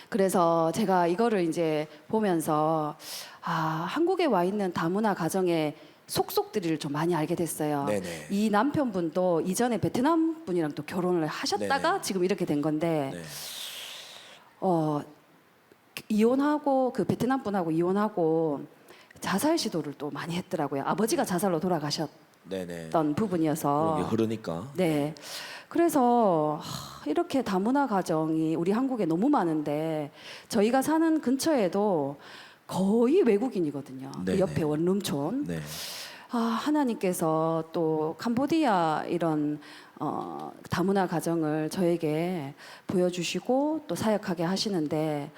그래서 제가 이거를 이제 보면서 한국에 와 있는 다문화 가정의 속속들이를 좀 많이 알게 됐어요. 네네. 이 남편분도 이전에 베트남 분이랑 또 결혼을 하셨다가 네네. 지금 이렇게 된 건데 네. 이혼하고 그 베트남 분하고 이혼하고 자살 시도를 또 많이 했더라고요. 아버지가 자살로 돌아가셨던 네네. 부분이어서. 그게 흐르니까. 네. 그래서 이렇게 다문화 가정이 우리 한국에 너무 많은데 저희가 사는 근처에도 거의 외국인이거든요. 그 네네. 옆에 원룸촌. 네. 하나님께서 또 캄보디아 이런 다문화 가정을 저에게 보여주시고 또 사역하게 하시는데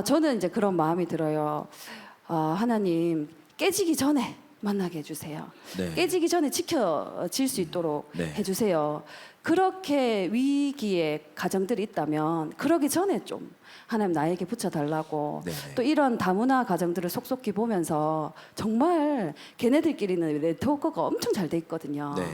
저는 이제 그런 마음이 들어요. 하나님 깨지기 전에 만나게 해주세요. 네. 깨지기 전에 지켜질 수 있도록 네. 해주세요. 그렇게 위기의 가정들이 있다면 그러기 전에 좀 하나님 나에게 붙여달라고. 네. 또 이런 다문화 가정들을 속속히 보면서 정말 걔네들끼리는 네트워크가 엄청 잘 돼 있거든요. 네.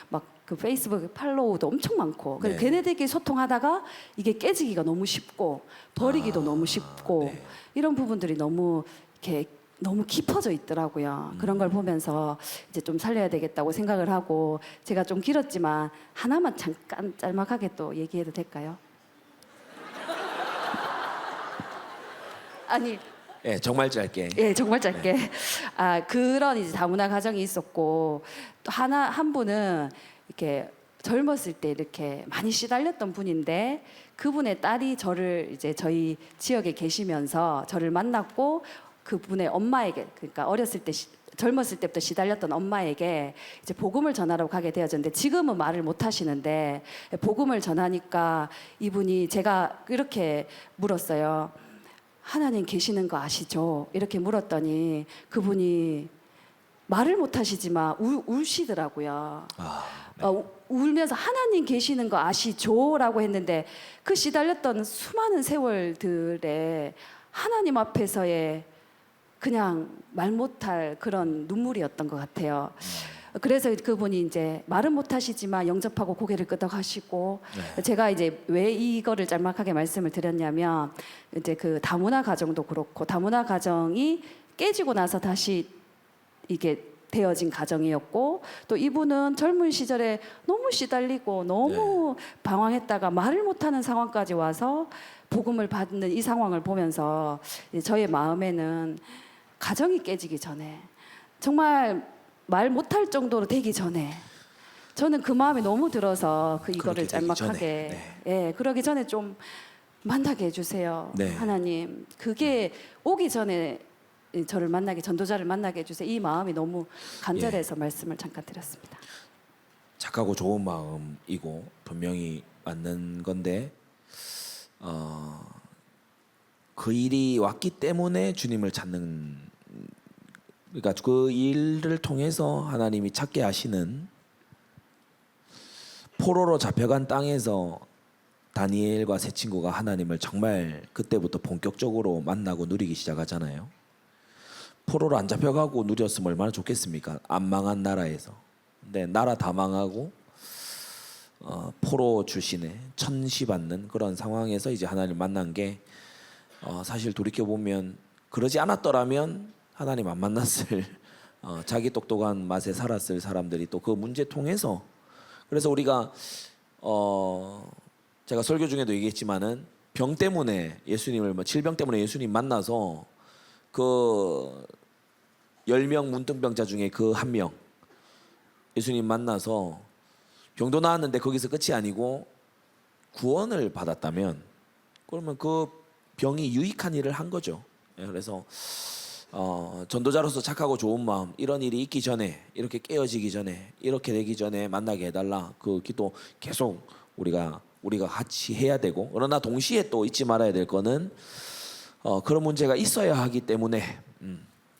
막 그 페이스북 팔로우도 엄청 많고 그래서 네. 걔네들끼리 소통하다가 이게 깨지기가 너무 쉽고 버리기도 너무 쉽고 네. 이런 부분들이 너무 이렇게 너무 깊어져 있더라고요. 그런 걸 보면서 이제 좀 살려야 되겠다고 생각을 하고 제가 좀 길었지만 하나만 잠깐 짤막하게 또 얘기해도 될까요? 아니 예, 정말 짧게. 예, 정말 짧게. 그런 이제 다문화 가정이 있었고 또 한 분은 이렇게 젊었을 때 이렇게 많이 시달렸던 분인데 그분의 딸이 저를 이제 저희 지역에 계시면서 저를 만났고 그분의 엄마에게 그러니까 어렸을 때 젊었을 때부터 시달렸던 엄마에게 이제 복음을 전하러 가게 되어졌는데 지금은 말을 못 하시는데 복음을 전하니까 이분이 제가 이렇게 물었어요. 하나님 계시는 거 아시죠? 이렇게 물었더니 그분이 말을 못 하시지만 울시더라고요. 울면서 하나님 계시는 거 아시죠? 라고 했는데 그 시달렸던 수많은 세월들에 하나님 앞에서의 그냥 말 못할 그런 눈물이었던 것 같아요. 그래서 그분이 이제 말은 못하시지만 영접하고 고개를 끄덕하시고 제가 이제 왜 이거를 짤막하게 말씀을 드렸냐면 이제 그 다문화 가정도 그렇고 다문화 가정이 깨지고 나서 다시 이게 되어진 가정이었고 또 이분은 젊은 시절에 너무 시달리고 너무 방황했다가 말을 못하는 상황까지 와서 복음을 받는 이 상황을 보면서 저의 마음에는 가정이 깨지기 전에 정말 말 못할 정도로 되기 전에 저는 그 마음이 너무 들어서 이거를 그렇게 되기 짤막하게 전에, 그러기 전에 좀 만나게 해주세요. 네. 하나님 그게 오기 전에 저를 만나게 전도자를 만나게 해주세요. 이 마음이 너무 간절해서 말씀을 잠깐 드렸습니다. 착하고 좋은 마음이고 분명히 맞는 건데 그 일이 왔기 때문에 주님을 찾는 그러니까 그 일을 통해서 하나님이 찾게 하시는 포로로 잡혀간 땅에서 다니엘과 세 친구가 하나님을 정말 그때부터 본격적으로 만나고 누리기 시작하잖아요. 포로로 안 잡혀가고 누렸으면 얼마나 좋겠습니까? 안 망한 나라에서. 근데 나라 다 망하고 포로 출신의 천시받는 그런 상황에서 이제 하나님을 만난 게 사실 돌이켜 보면 그러지 않았더라면 하나님 안 만났을 자기 똑똑한 맛에 살았을 사람들이 또 그 문제 통해서 그래서 우리가 제가 설교 중에도 얘기했지만은 병 때문에 예수님을 질병 때문에 예수님 만나서 그 10명 문둥병자 중에 그 한 명 예수님 만나서 병도 나았는데 거기서 끝이 아니고 구원을 받았다면 그러면 그 병이 유익한 일을 한 거죠. 그래서 전도자로서 착하고 좋은 마음 이런 일이 있기 전에 이렇게 깨어지기 전에 이렇게 되기 전에 만나게 해달라 그 기도 계속 우리가 우리가 같이 해야 되고, 그러나 동시에 또 잊지 말아야 될 거는 그런 문제가 있어야 하기 때문에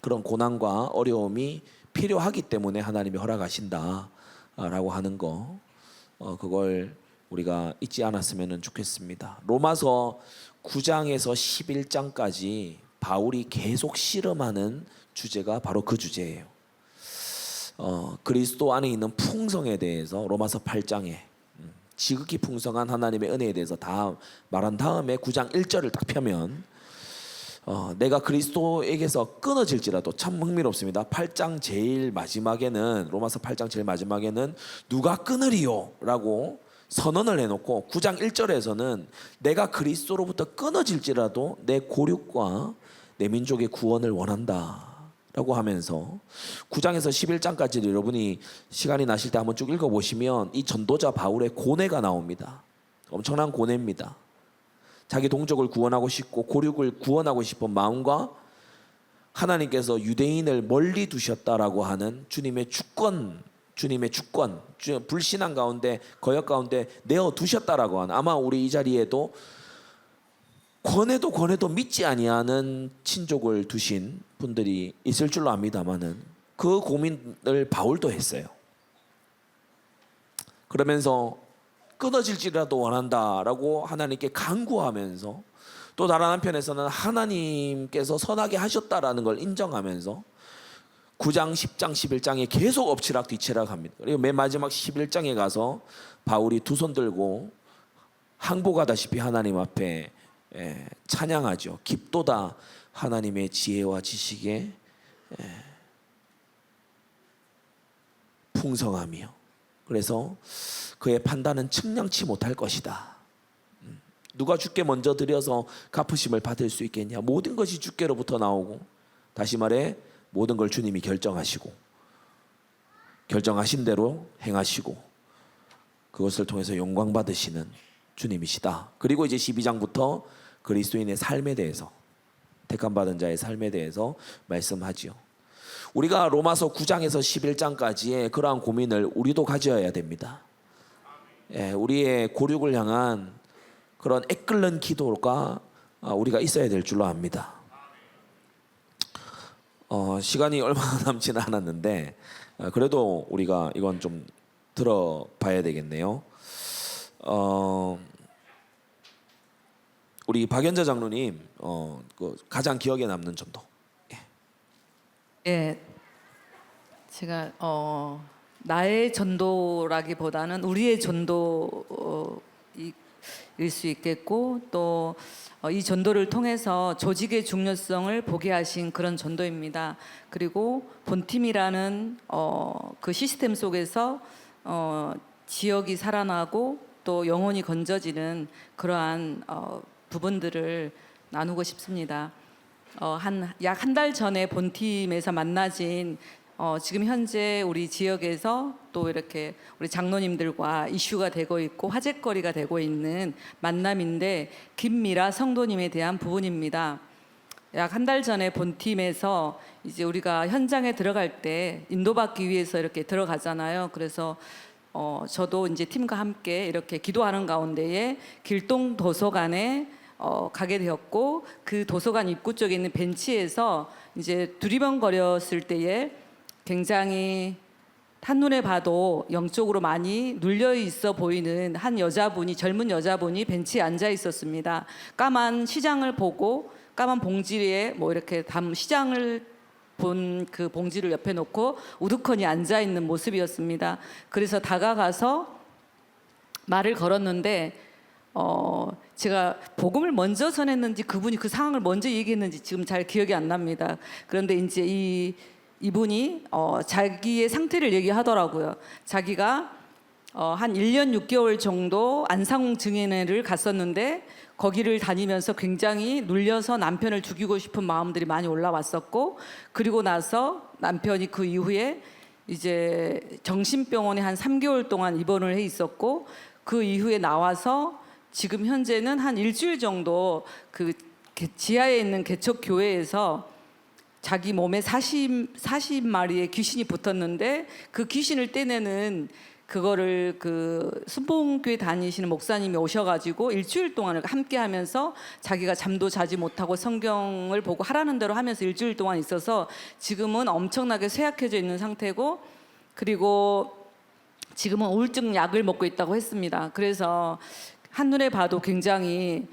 그런 고난과 어려움이 필요하기 때문에 하나님이 허락하신다라고 하는 거, 그걸 우리가 잊지 않았으면 좋겠습니다. 로마서 9장에서 11장까지 바울이 계속 씨름하는 주제가 바로 그 주제예요. 그리스도 안에 있는 풍성에 대해서 로마서 8장에 지극히 풍성한 하나님의 은혜에 대해서 다 말한 다음에 9장 1절을 딱 펴면 내가 그리스도에게서 끊어질지라도 참 흥미롭습니다. 8장 제일 마지막에는, 로마서 8장 제일 마지막에는 누가 끊으리요? 라고 선언을 해놓고 9장 1절에서는 내가 그리스도로부터 끊어질지라도 내 고륙과 내 민족의 구원을 원한다 라고 하면서 9장에서 11장까지를 여러분이 시간이 나실 때 한번 쭉 읽어보시면 이 전도자 바울의 고뇌가 나옵니다. 엄청난 고뇌입니다. 자기 동족을 구원하고 싶고 고륙을 구원하고 싶은 마음과 하나님께서 유대인을 멀리 두셨다라고 하는 주님의 주권, 불신앙 가운데, 거역 가운데 내어 두셨다라고 하는, 아마 우리 이 자리에도 권해도 믿지 아니하는 친족을 두신 분들이 있을 줄로 압니다마는 그 고민을 바울도 했어요. 그러면서 끊어질지라도 원한다라고 하나님께 간구하면서, 또 다른 한편에서는 하나님께서 선하게 하셨다라는 걸 인정하면서 9장, 10장, 11장에 계속 엎치락 뒤치락 합니다. 그리고 맨 마지막 11장에 가서 바울이 두 손 들고 항복하다시피 하나님 앞에 찬양하죠. 깊도다 하나님의 지혜와 지식에 풍성하며, 그래서 그의 판단은 측량치 못할 것이다. 누가 주께 먼저 드려서 갚으심을 받을 수 있겠냐. 모든 것이 주께로부터 나오고, 다시 말해 모든 걸 주님이 결정하시고 결정하신 대로 행하시고 그것을 통해서 영광 받으시는 주님이시다. 그리고 이제 12장부터 그리스도인의 삶에 대해서, 택함 받은 자의 삶에 대해서 말씀하지요. 우리가 로마서 9장에서 11장까지의 그러한 고민을 우리도 가져야 됩니다. 우리의 고륙을 향한 그런 애끓는 기도가 우리가 있어야 될 줄로 압니다. 시간이 얼마 남지는 않았는데 그래도 우리가 이건 좀 들어봐야 되겠네요. 우리 박연자 장로님, 그 가장 기억에 남는 점도. 예, 제가 나의 전도라기보다는 우리의 전도일 수 있겠고, 또 이 전도를 통해서 조직의 중요성을 보게 하신 그런 전도입니다. 그리고 본팀이라는 그 시스템 속에서 지역이 살아나고 또 영혼이 건져지는 그러한 부분들을 나누고 싶습니다. 약 한 달 전에 본팀에서 만나진 지금 현재 우리 지역에서 또 이렇게 우리 장로님들과 이슈가 되고 있고 화제거리가 되고 있는 만남인데, 김미라 성도님에 대한 부분입니다. 약 한 달 전에 본팀에서 이제 우리가 현장에 들어갈 때 인도받기 위해서 이렇게 들어가잖아요. 그래서 저도 이제 팀과 함께 이렇게 기도하는 가운데에 길동 도서관에 가게 되었고, 그 도서관 입구 쪽에 있는 벤치에서 이제 두리번거렸을 때에 굉장히 한눈에 봐도 영적으로 많이 눌려 있어 보이는 한 여자분이, 젊은 여자분이 벤치에 앉아 있었습니다. 까만 시장을 보고 까만 봉지에 뭐 이렇게 시장을 본 그 봉지를 옆에 놓고 우두커니 앉아 있는 모습이었습니다. 그래서 다가가서 말을 걸었는데 제가 복음을 먼저 전했는지 그분이 그 상황을 먼저 얘기했는지 지금 잘 기억이 안 납니다. 그런데 이제 이분이 자기의 상태를 얘기하더라고요. 자기가 한 1년 6개월 정도 안상 증인회를 갔었는데 거기를 다니면서 굉장히 눌려서 남편을 죽이고 싶은 마음들이 많이 올라왔었고, 그리고 나서 남편이 그 이후에 이제 정신병원에 한 3개월 동안 입원을 해 있었고, 그 이후에 나와서 지금 현재는 한 일주일 정도 그 지하에 있는 개척교회에서 자기 몸에 40마리의 귀신이 붙었는데 그 귀신을 떼내는 그거를 그 순복음교회 다니시는 목사님이 오셔가지고 일주일 동안을 함께하면서 자기가 잠도 자지 못하고 성경을 보고 하라는 대로 하면서 일주일 동안 있어서 지금은 엄청나게 쇠약해져 있는 상태고, 그리고 지금은 우울증 약을 먹고 있다고 했습니다. 그래서 한눈에 봐도 굉장히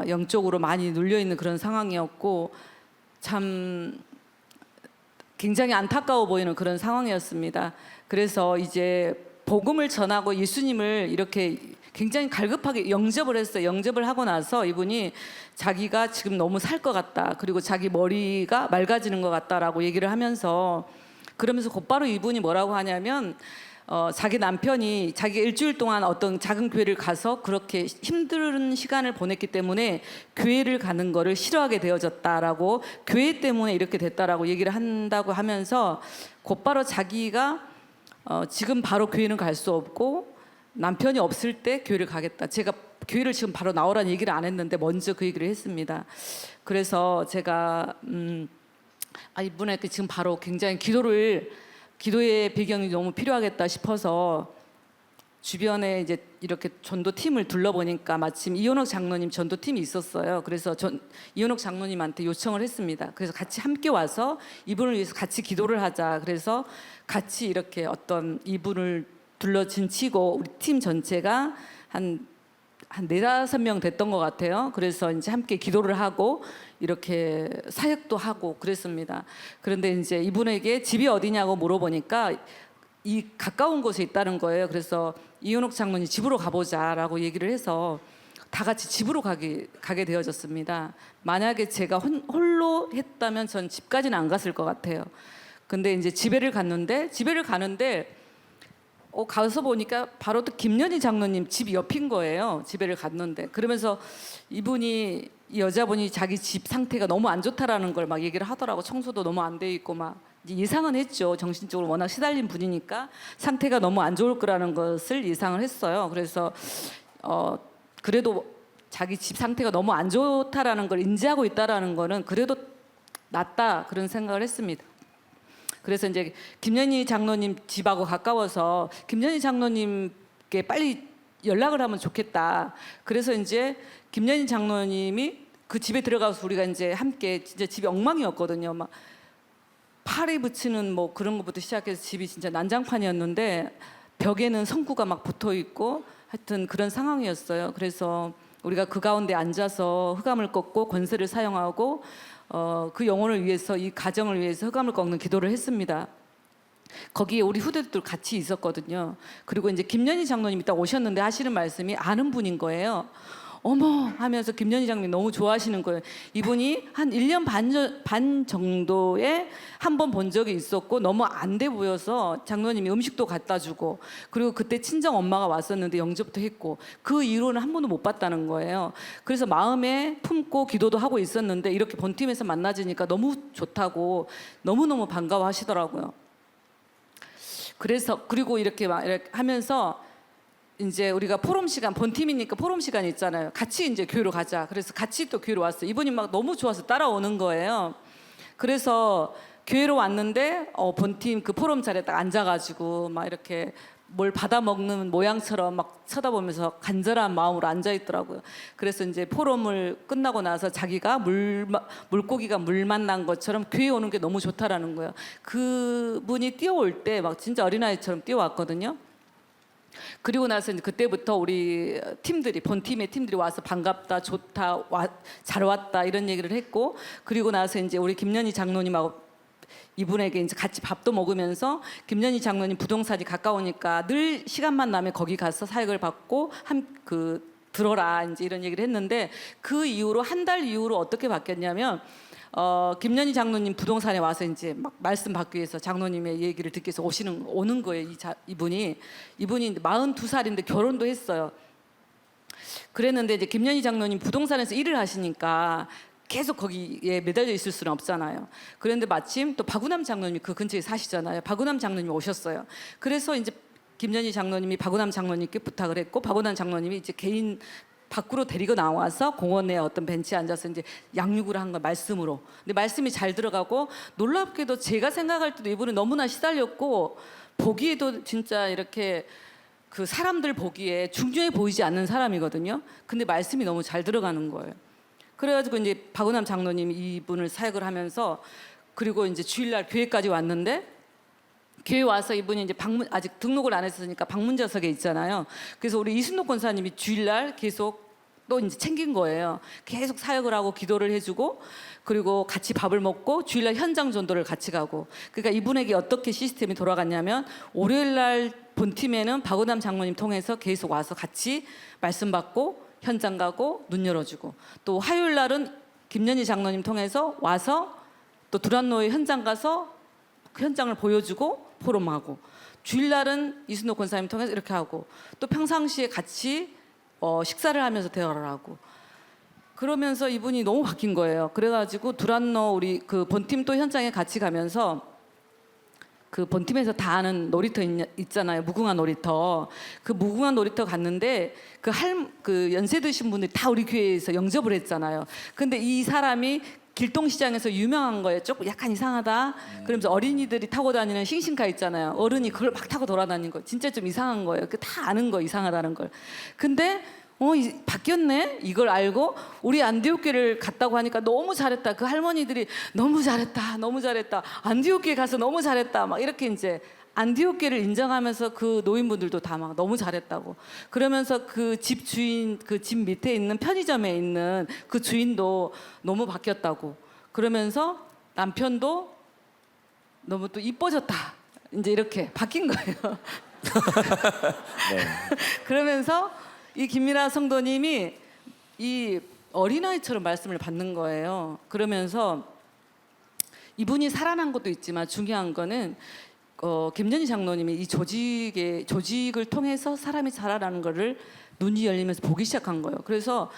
영적으로 많이 눌려 있는 그런 상황이었고 참 굉장히 안타까워 보이는 그런 상황이었습니다. 그래서 이제 복음을 전하고 예수님을 이렇게 굉장히 갈급하게 영접을 했어요. 영접을 하고 나서 이분이 자기가 지금 너무 살 것 같다, 그리고 자기 머리가 맑아지는 것 같다라고 얘기를 하면서, 그러면서 곧바로 이분이 뭐라고 하냐면 자기 남편이 자기 일주일 동안 어떤 작은 교회를 가서 그렇게 힘든 시간을 보냈기 때문에 교회를 가는 거를 싫어하게 되어졌다라고, 교회 때문에 이렇게 됐다라고 얘기를 한다고 하면서 곧바로 자기가 지금 바로 교회는 갈 수 없고 남편이 없을 때 교회를 가겠다. 제가 교회를 지금 바로 나오라는 얘기를 안 했는데 먼저 그 얘기를 했습니다. 그래서 제가 이분에게 지금 바로 굉장히 기도의 배경이 너무 필요하겠다 싶어서 주변에 이제 이렇게 전도팀을 둘러보니까 마침 이현옥 장로님 전도팀이 있었어요. 그래서 이현옥 장로님한테 요청을 했습니다. 그래서 같이 함께 와서 이분을 위해서 같이 기도를 하자. 그래서 같이 이렇게 어떤 이분을 둘러진치고 우리 팀 전체가 한 4-5명 됐던 것 같아요. 그래서 이제 함께 기도를 하고 이렇게 사역도 하고 그랬습니다. 그런데 이제 이분에게 집이 어디냐고 물어보니까 이 가까운 곳에 있다는 거예요. 그래서 이현옥 장로님 집으로 가보자라고 얘기를 해서 다 같이 집으로 가게 되어졌습니다. 만약에 제가 홀로 했다면 전 집까지는 안 갔을 것 같아요. 근데 이제 집에를 가는데 가서 보니까 바로 또 김연희 장로님 집 옆인 거예요. 집에를 갔는데 그러면서 이 여자분이 자기 집 상태가 너무 안 좋다라는 걸 막 얘기를 하더라고. 청소도 너무 안 돼 있고 막 예상은 했죠. 정신적으로 워낙 시달린 분이니까 상태가 너무 안 좋을 거라는 것을 예상을 했어요. 그래서 그래도 자기 집 상태가 너무 안 좋다라는 걸 인지하고 있다라는 거는 그래도 낫다 그런 생각을 했습니다. 그래서 이제 김연희 장로님 집하고 가까워서 김연희 장로님께 빨리 연락을 하면 좋겠다. 그래서 이제 김연희 장로님이 그 집에 들어가서 우리가 이제 함께, 진짜 집이 엉망이었거든요. 막 팔에 붙이는 뭐 그런 것부터 시작해서 집이 진짜 난장판이었는데 벽에는 성구가 막 붙어 있고 하여튼 그런 상황이었어요. 그래서 우리가 그 가운데 앉아서 흑암을 꺾고 권세를 사용하고 그 영혼을 위해서, 이 가정을 위해서 흑암을 꺾는 기도를 했습니다. 거기에 우리 후대들 같이 있었거든요. 그리고 이제 김연희 장로님이 딱 오셨는데 하시는 말씀이 아는 분인 거예요. 어머 하면서 김연희 장로님 너무 좋아하시는 거예요. 이분이 한 1년 반 정도에 한 번 본 적이 있었고 너무 안 돼 보여서 장로님이 음식도 갖다 주고, 그리고 그때 친정 엄마가 왔었는데 영접도 했고 그 이후로는 한 번도 못 봤다는 거예요. 그래서 마음에 품고 기도도 하고 있었는데 이렇게 본팀에서 만나지니까 너무 좋다고 너무너무 반가워하시더라고요. 그래서 그리고 이렇게 하면서 이제 우리가 포럼 시간, 본팀이니까 포럼 시간 있잖아요. 같이 이제 교회로 가자. 그래서 같이 또 교회로 왔어요. 이분이 막 너무 좋아서 따라오는 거예요. 그래서 교회로 왔는데 본팀 그 포럼 자리에 딱 앉아가지고 막 이렇게 뭘 받아 먹는 모양처럼 막 쳐다보면서 간절한 마음으로 앉아 있더라고요. 그래서 이제 포럼을 끝나고 나서 자기가 물고기가 물 만난 것처럼 교회 오는 게 너무 좋다라는 거예요. 그분이 뛰어올 때 막 진짜 어린아이처럼 뛰어왔거든요. 그리고 나서 이제 그때부터 우리 팀들이, 본팀의 팀들이 와서 반갑다, 좋다, 잘 왔다 이런 얘기를 했고, 그리고 나서 이제 우리 김연희 장로님하고 이분에게 이제 같이 밥도 먹으면서, 김연희 장로님 부동산이 가까우니까 늘 시간만 나면 거기 가서 사역을 받고 들어라 이제 이런 얘기를 했는데, 그 이후로 한 달 이후로 어떻게 바뀌었냐면 김연희 장로님 부동산에 와서 이제 막 말씀 받기 위해서 장로님의 얘기를 듣기 위해서 오는 거예요. 이분이 42살인데 결혼도 했어요. 그랬는데 이제 김연희 장로님 부동산에서 일을 하시니까 계속 거기에 매달려 있을 수는 없잖아요. 그런데 마침 또 박우남 장로님이 그 근처에 사시잖아요. 박우남 장로님이 오셨어요. 그래서 이제 김연희 장로님이 박우남 장로님께 부탁을 했고, 박우남 장로님이 이제 개인 밖으로 데리고 나와서 공원에 어떤 벤치에 앉아서 이제 양육을 한 거, 말씀으로. 근데 말씀이 잘 들어가고, 놀랍게도 제가 생각할 때도 이분은 너무나 시달렸고 보기에도 진짜 이렇게 그 사람들 보기에 중요해 보이지 않는 사람이거든요. 근데 말씀이 너무 잘 들어가는 거예요. 그래가지고 이제 박은남 장로님 이분을 사역을 하면서 그리고 이제 주일날 교회까지 왔는데 교회 와서 이분이 이제 아직 등록을 안 했으니까 방문자석에 있잖아요. 그래서 우리 이순록 권사님이 주일날 계속 또 이제 챙긴 거예요. 계속 사역을 하고 기도를 해주고 그리고 같이 밥을 먹고 주일날 현장 전도를 같이 가고. 그러니까 이분에게 어떻게 시스템이 돌아갔냐면 월요일날 본팀에는 박은남 장로님 통해서 계속 와서 같이 말씀 받고 현장 가고 눈 열어주고, 또 화요일날은 김연희 장로님 통해서 와서 또 두란노에 현장 가서 그 현장을 보여주고 포럼하고, 주일날은 이순옥 권사님 통해서 이렇게 하고, 또 평상시에 같이 식사를 하면서 대화를 하고. 그러면서 이분이 너무 바뀐 거예요. 그래가지고 두란노 우리 그 본팀 또 현장에 같이 가면서 그 본팀에서 다 아는 놀이터 있잖아요. 무궁화 놀이터. 그 무궁화 놀이터 갔는데 그 연세 드신 분들이 다 우리 교회에서 영접을 했잖아요. 근데 이 사람이 길동시장에서 유명한 거예요. 조금 약간 이상하다. 그러면서 어린이들이 타고 다니는 싱싱카 있잖아요. 어른이 그걸 막 타고 돌아다니는 거. 진짜 좀 이상한 거예요. 다 아는 거, 이상하다는 걸. 근데 바뀌었네? 이걸 알고 우리 안디옥교를 갔다고 하니까 너무 잘했다. 그 할머니들이 너무 잘했다. 너무 잘했다. 안디옥교에 가서 너무 잘했다. 막 이렇게 이제 안디옥교를 인정하면서 그 노인분들도 다 막 너무 잘했다고. 그러면서 그 집 주인, 그 집 밑에 있는 편의점에 있는 그 주인도 너무 바뀌었다고. 그러면서 남편도 너무 또 이뻐졌다. 이제 이렇게 바뀐 거예요. 네. 그러면서 이 김미라 성도님이 이 어린아이처럼 말씀을 받는 거예요. 그러면서 이분이 살아난 것도 있지만 중요한 거는 김연희 장로님이 이 조직을 통해서 사람이 자라나는 거를 눈이 열리면서 보기 시작한 거예요. 그래서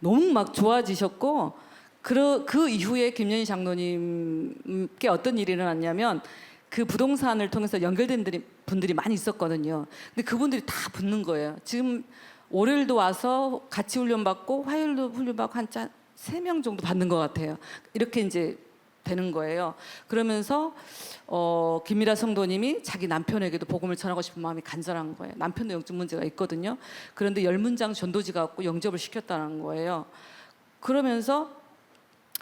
너무 막 좋아지셨고, 그 이후에 김연희 장로님께 어떤 일이 일어났냐면 그 부동산을 통해서 연결된 분들이 많이 있었거든요. 근데 그분들이 다 붙는 거예요. 지금 월요일도 와서 같이 훈련받고 화요일도 훈련받고 한 3명 정도 받는 것 같아요. 이렇게 이제 되는 거예요. 그러면서 김미라 성도님이 자기 남편에게도 복음을 전하고 싶은 마음이 간절한 거예요. 남편도 영적 문제가 있거든요. 그런데 10문장 전도지가 갖고 영접을 시켰다는 거예요. 그러면서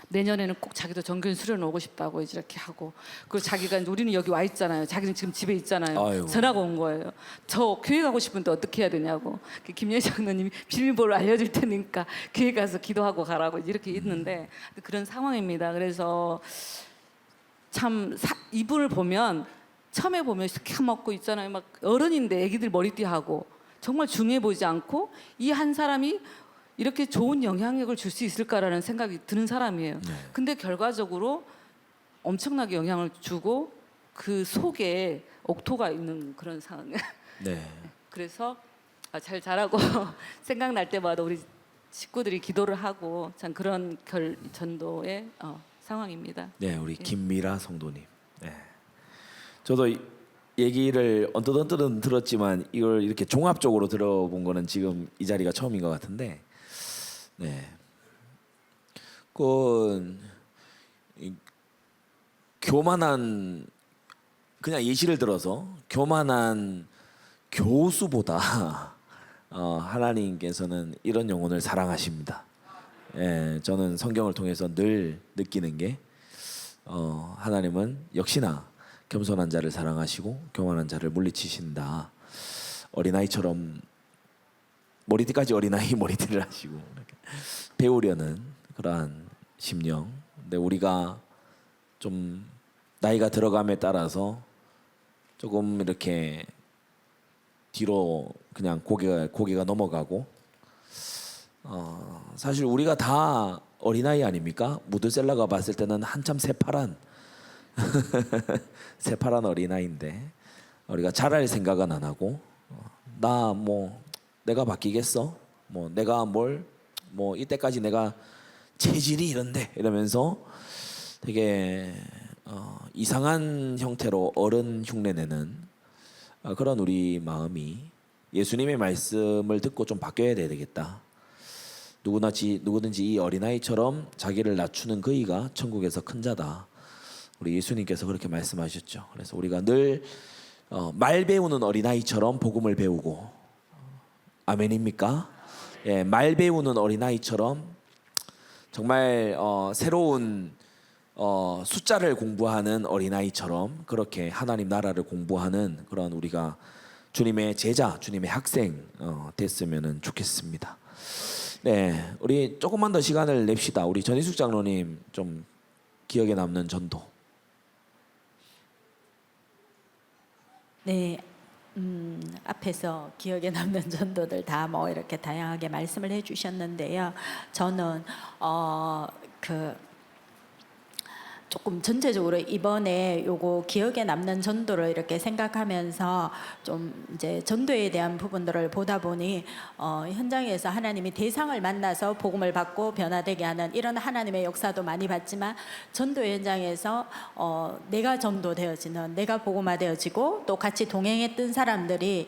내년에는 꼭 자기도 정교인 수련 오고 싶다고 이제 이렇게 하고, 그리고 자기가 이제 우리는 여기 와 있잖아요. 자기는 지금 집에 있잖아요. 아이고. 전화가 온 거예요. 저 교회 가고 싶은데 어떻게 해야 되냐고. 김연희 장로님이 비밀번호 알려줄 테니까 교회 가서 기도하고 가라고 이렇게 있는데 그런 상황입니다. 그래서 참 이분을 보면 처음에 보면 스키 먹고 있잖아요. 막 어른인데 애기들 머리띠 하고 정말 중요해 보이지 않고, 이 한 사람이 이렇게 좋은 영향력을 줄 수 있을까라는 생각이 드는 사람이에요. 근데 결과적으로 엄청나게 영향을 주고 그 속에 옥토가 있는 그런 상황. 네. 그래서 잘 자라고 생각날 때마다 우리 식구들이 기도를 하고 참 그런 전도의 상황입니다. 네, 우리 김미라 성도님. 네. 저도 얘기를 언뜻언뜻은 들었지만 이걸 이렇게 종합적으로 들어본 거는 지금 이 자리가 처음인 것 같은데, 네, 교만한, 그냥 예시를 들어서 교만한 교수보다 하나님께서는 이런 영혼을 사랑하십니다. 예, 저는 성경을 통해서 늘 느끼는 게 하나님은 역시나 겸손한 자를 사랑하시고 교만한 자를 물리치신다. 어린아이처럼 머리띠까지 어린아이 머리띠를 하시고 이렇게 배우려는 그러한 심령. 근데 우리가 좀 나이가 들어감에 따라서 조금 이렇게 뒤로 그냥 고개가 넘어가고, 사실 우리가 다 어린아이 아닙니까? 무드셀라가 봤을 때는 한참 새파란 새파란 어린아이인데 우리가 잘할 생각은 안 하고, 내가 바뀌겠어? 내가 이때까지 내가 체질이 이런데 이러면서 되게 이상한 형태로 어른 흉내내는 그런 우리 마음이 예수님의 말씀을 듣고 좀 바뀌어야 되겠다. 누구든지 이 어린아이처럼 자기를 낮추는 그이가 천국에서 큰 자다. 우리 예수님께서 그렇게 말씀하셨죠. 그래서 우리가 늘 말 배우는 어린아이처럼 복음을 배우고, 아멘입니까? 예, 말 배우는 어린아이처럼 정말 새로운 숫자를 공부하는 어린아이처럼 그렇게 하나님 나라를 공부하는 그런 우리가 주님의 제자, 주님의 학생 됐으면 좋겠습니다. 네, 우리 조금만 더 시간을 냅시다. 우리 전희숙 장로님 좀 기억에 남는 전도. 네, 앞에서 기억에 남는 전도들 다 뭐 이렇게 다양하게 말씀을 해주셨는데요. 저는 조금 전체적으로 이번에 요거 기억에 남는 전도를 이렇게 생각하면서 좀 이제 전도에 대한 부분들을 보다 보니 현장에서 하나님이 대상을 만나서 복음을 받고 변화되게 하는 이런 하나님의 역사도 많이 봤지만 전도 현장에서 내가 전도되어지는, 내가 복음화되어지고 또 같이 동행했던 사람들이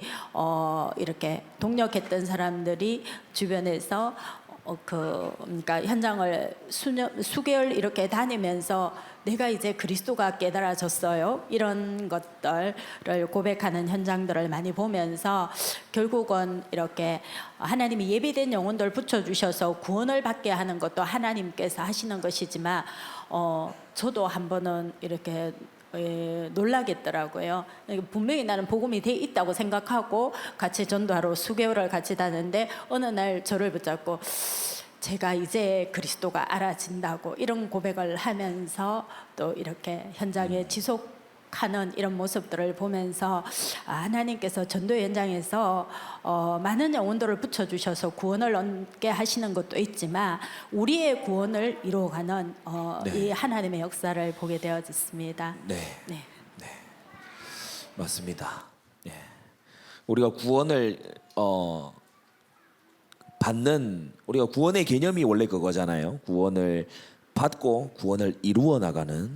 이렇게 동력했던 사람들이 주변에서 그러니까 현장을 수개월 이렇게 다니면서 내가 이제 그리스도가 깨달아졌어요. 이런 것들을 고백하는 현장들을 많이 보면서 결국은 이렇게 하나님이 예비된 영혼들 붙여주셔서 구원을 받게 하는 것도 하나님께서 하시는 것이지만 저도 한 번은 이렇게 놀라겠더라고요. 분명히 나는 복음이 돼 있다고 생각하고 같이 전도하러 수개월을 같이 다녔는데 어느 날 저를 붙잡고 제가 이제 그리스도가 알아진다고 이런 고백을 하면서 또 이렇게 현장에 지속하는 이런 모습들을 보면서 하나님께서 전도 현장에서 많은 영혼들을 붙여주셔서 구원을 얻게 하시는 것도 있지만 우리의 구원을 이루어가는 이 하나님의 역사를 보게 되어졌습니다. 네, 네. 맞습니다. 예. 우리가 구원을 받는, 우리가 구원의 개념이 원래 그거잖아요. 구원을 받고 구원을 이루어 나가는.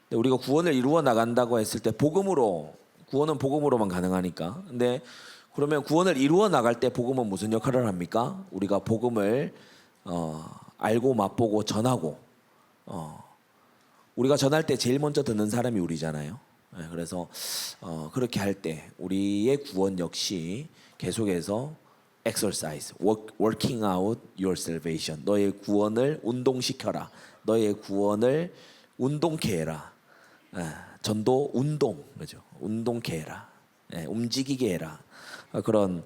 근데 우리가 구원을 이루어 나간다고 했을 때 복음으로, 구원은 복음으로만 가능하니까. 근데 그러면 구원을 이루어 나갈 때 복음은 무슨 역할을 합니까? 우리가 복음을 알고 맛보고 전하고, 우리가 전할 때 제일 먼저 듣는 사람이 우리잖아요. 그래서 그렇게 할 때 우리의 구원 역시 계속해서 exercise, working out your salvation. 너의 구원을 운동시켜라. 너의 구원을 운동케 해라. 전도 운동, 그죠? 운동케 해라. 움직이게 해라. 그런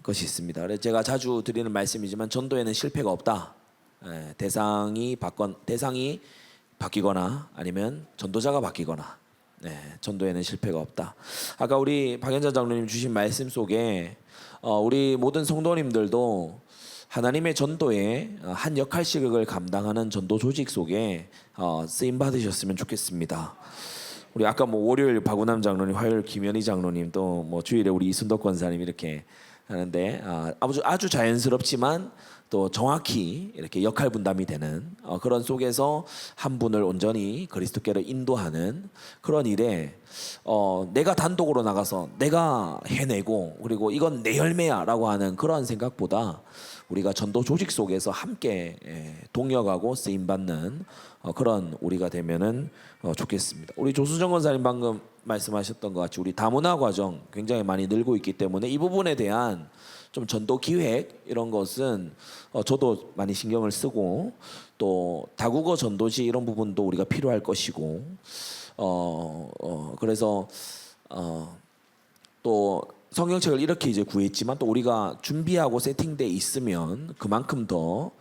것이 있습니다. 그래서 제가 자주 드리는 말씀이지만 전도에는 실패가 없다. 대상이 바뀌거나 아니면 전도자가 바뀌거나, 전도에는 실패가 없다. 아까 우리 박연자 장로님 주신 말씀 속에 우리 모든 성도님들도 하나님의 전도에 한 역할씩을 감당하는 전도 조직 속에 쓰임 받으셨으면 좋겠습니다. 우리 아까 뭐 월요일 박우남 장로님, 화요일 김현희 장로님, 또 뭐 주일에 우리 이순덕 권사님 이렇게 하는데 아주 자연스럽지만 또 정확히 이렇게 역할 분담이 되는 그런 속에서 한 분을 온전히 그리스도께로 인도하는 그런 일에 내가 단독으로 나가서 내가 해내고 그리고 이건 내 열매야라고 하는 그런 생각보다 우리가 전도 조직 속에서 함께 동역하고 쓰임 받는 그런 우리가 되면은 좋겠습니다. 우리 조수정 권사님 방금 말씀하셨던 것 같이 우리 다문화 과정 굉장히 많이 늘고 있기 때문에 이 부분에 대한 좀 전도 기획 이런 것은 저도 많이 신경을 쓰고 또 다국어 전도지 이런 부분도 우리가 필요할 것이고 그래서 또 성경책을 이렇게 이제 구했지만 또 우리가 준비하고 세팅돼 있으면 그만큼 더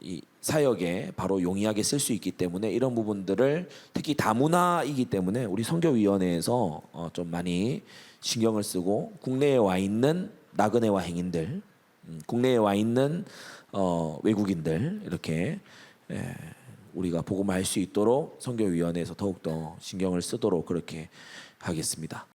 이 사역에 바로 용이하게 쓸 수 있기 때문에 이런 부분들을 특히 다문화이기 때문에 우리 선교위원회에서 좀 많이 신경을 쓰고 국내에 와 있는 나그네와 행인들, 국내에 와 있는 외국인들 이렇게 우리가 복음화할 수 있도록 선교위원회에서 더욱더 신경을 쓰도록 그렇게 하겠습니다.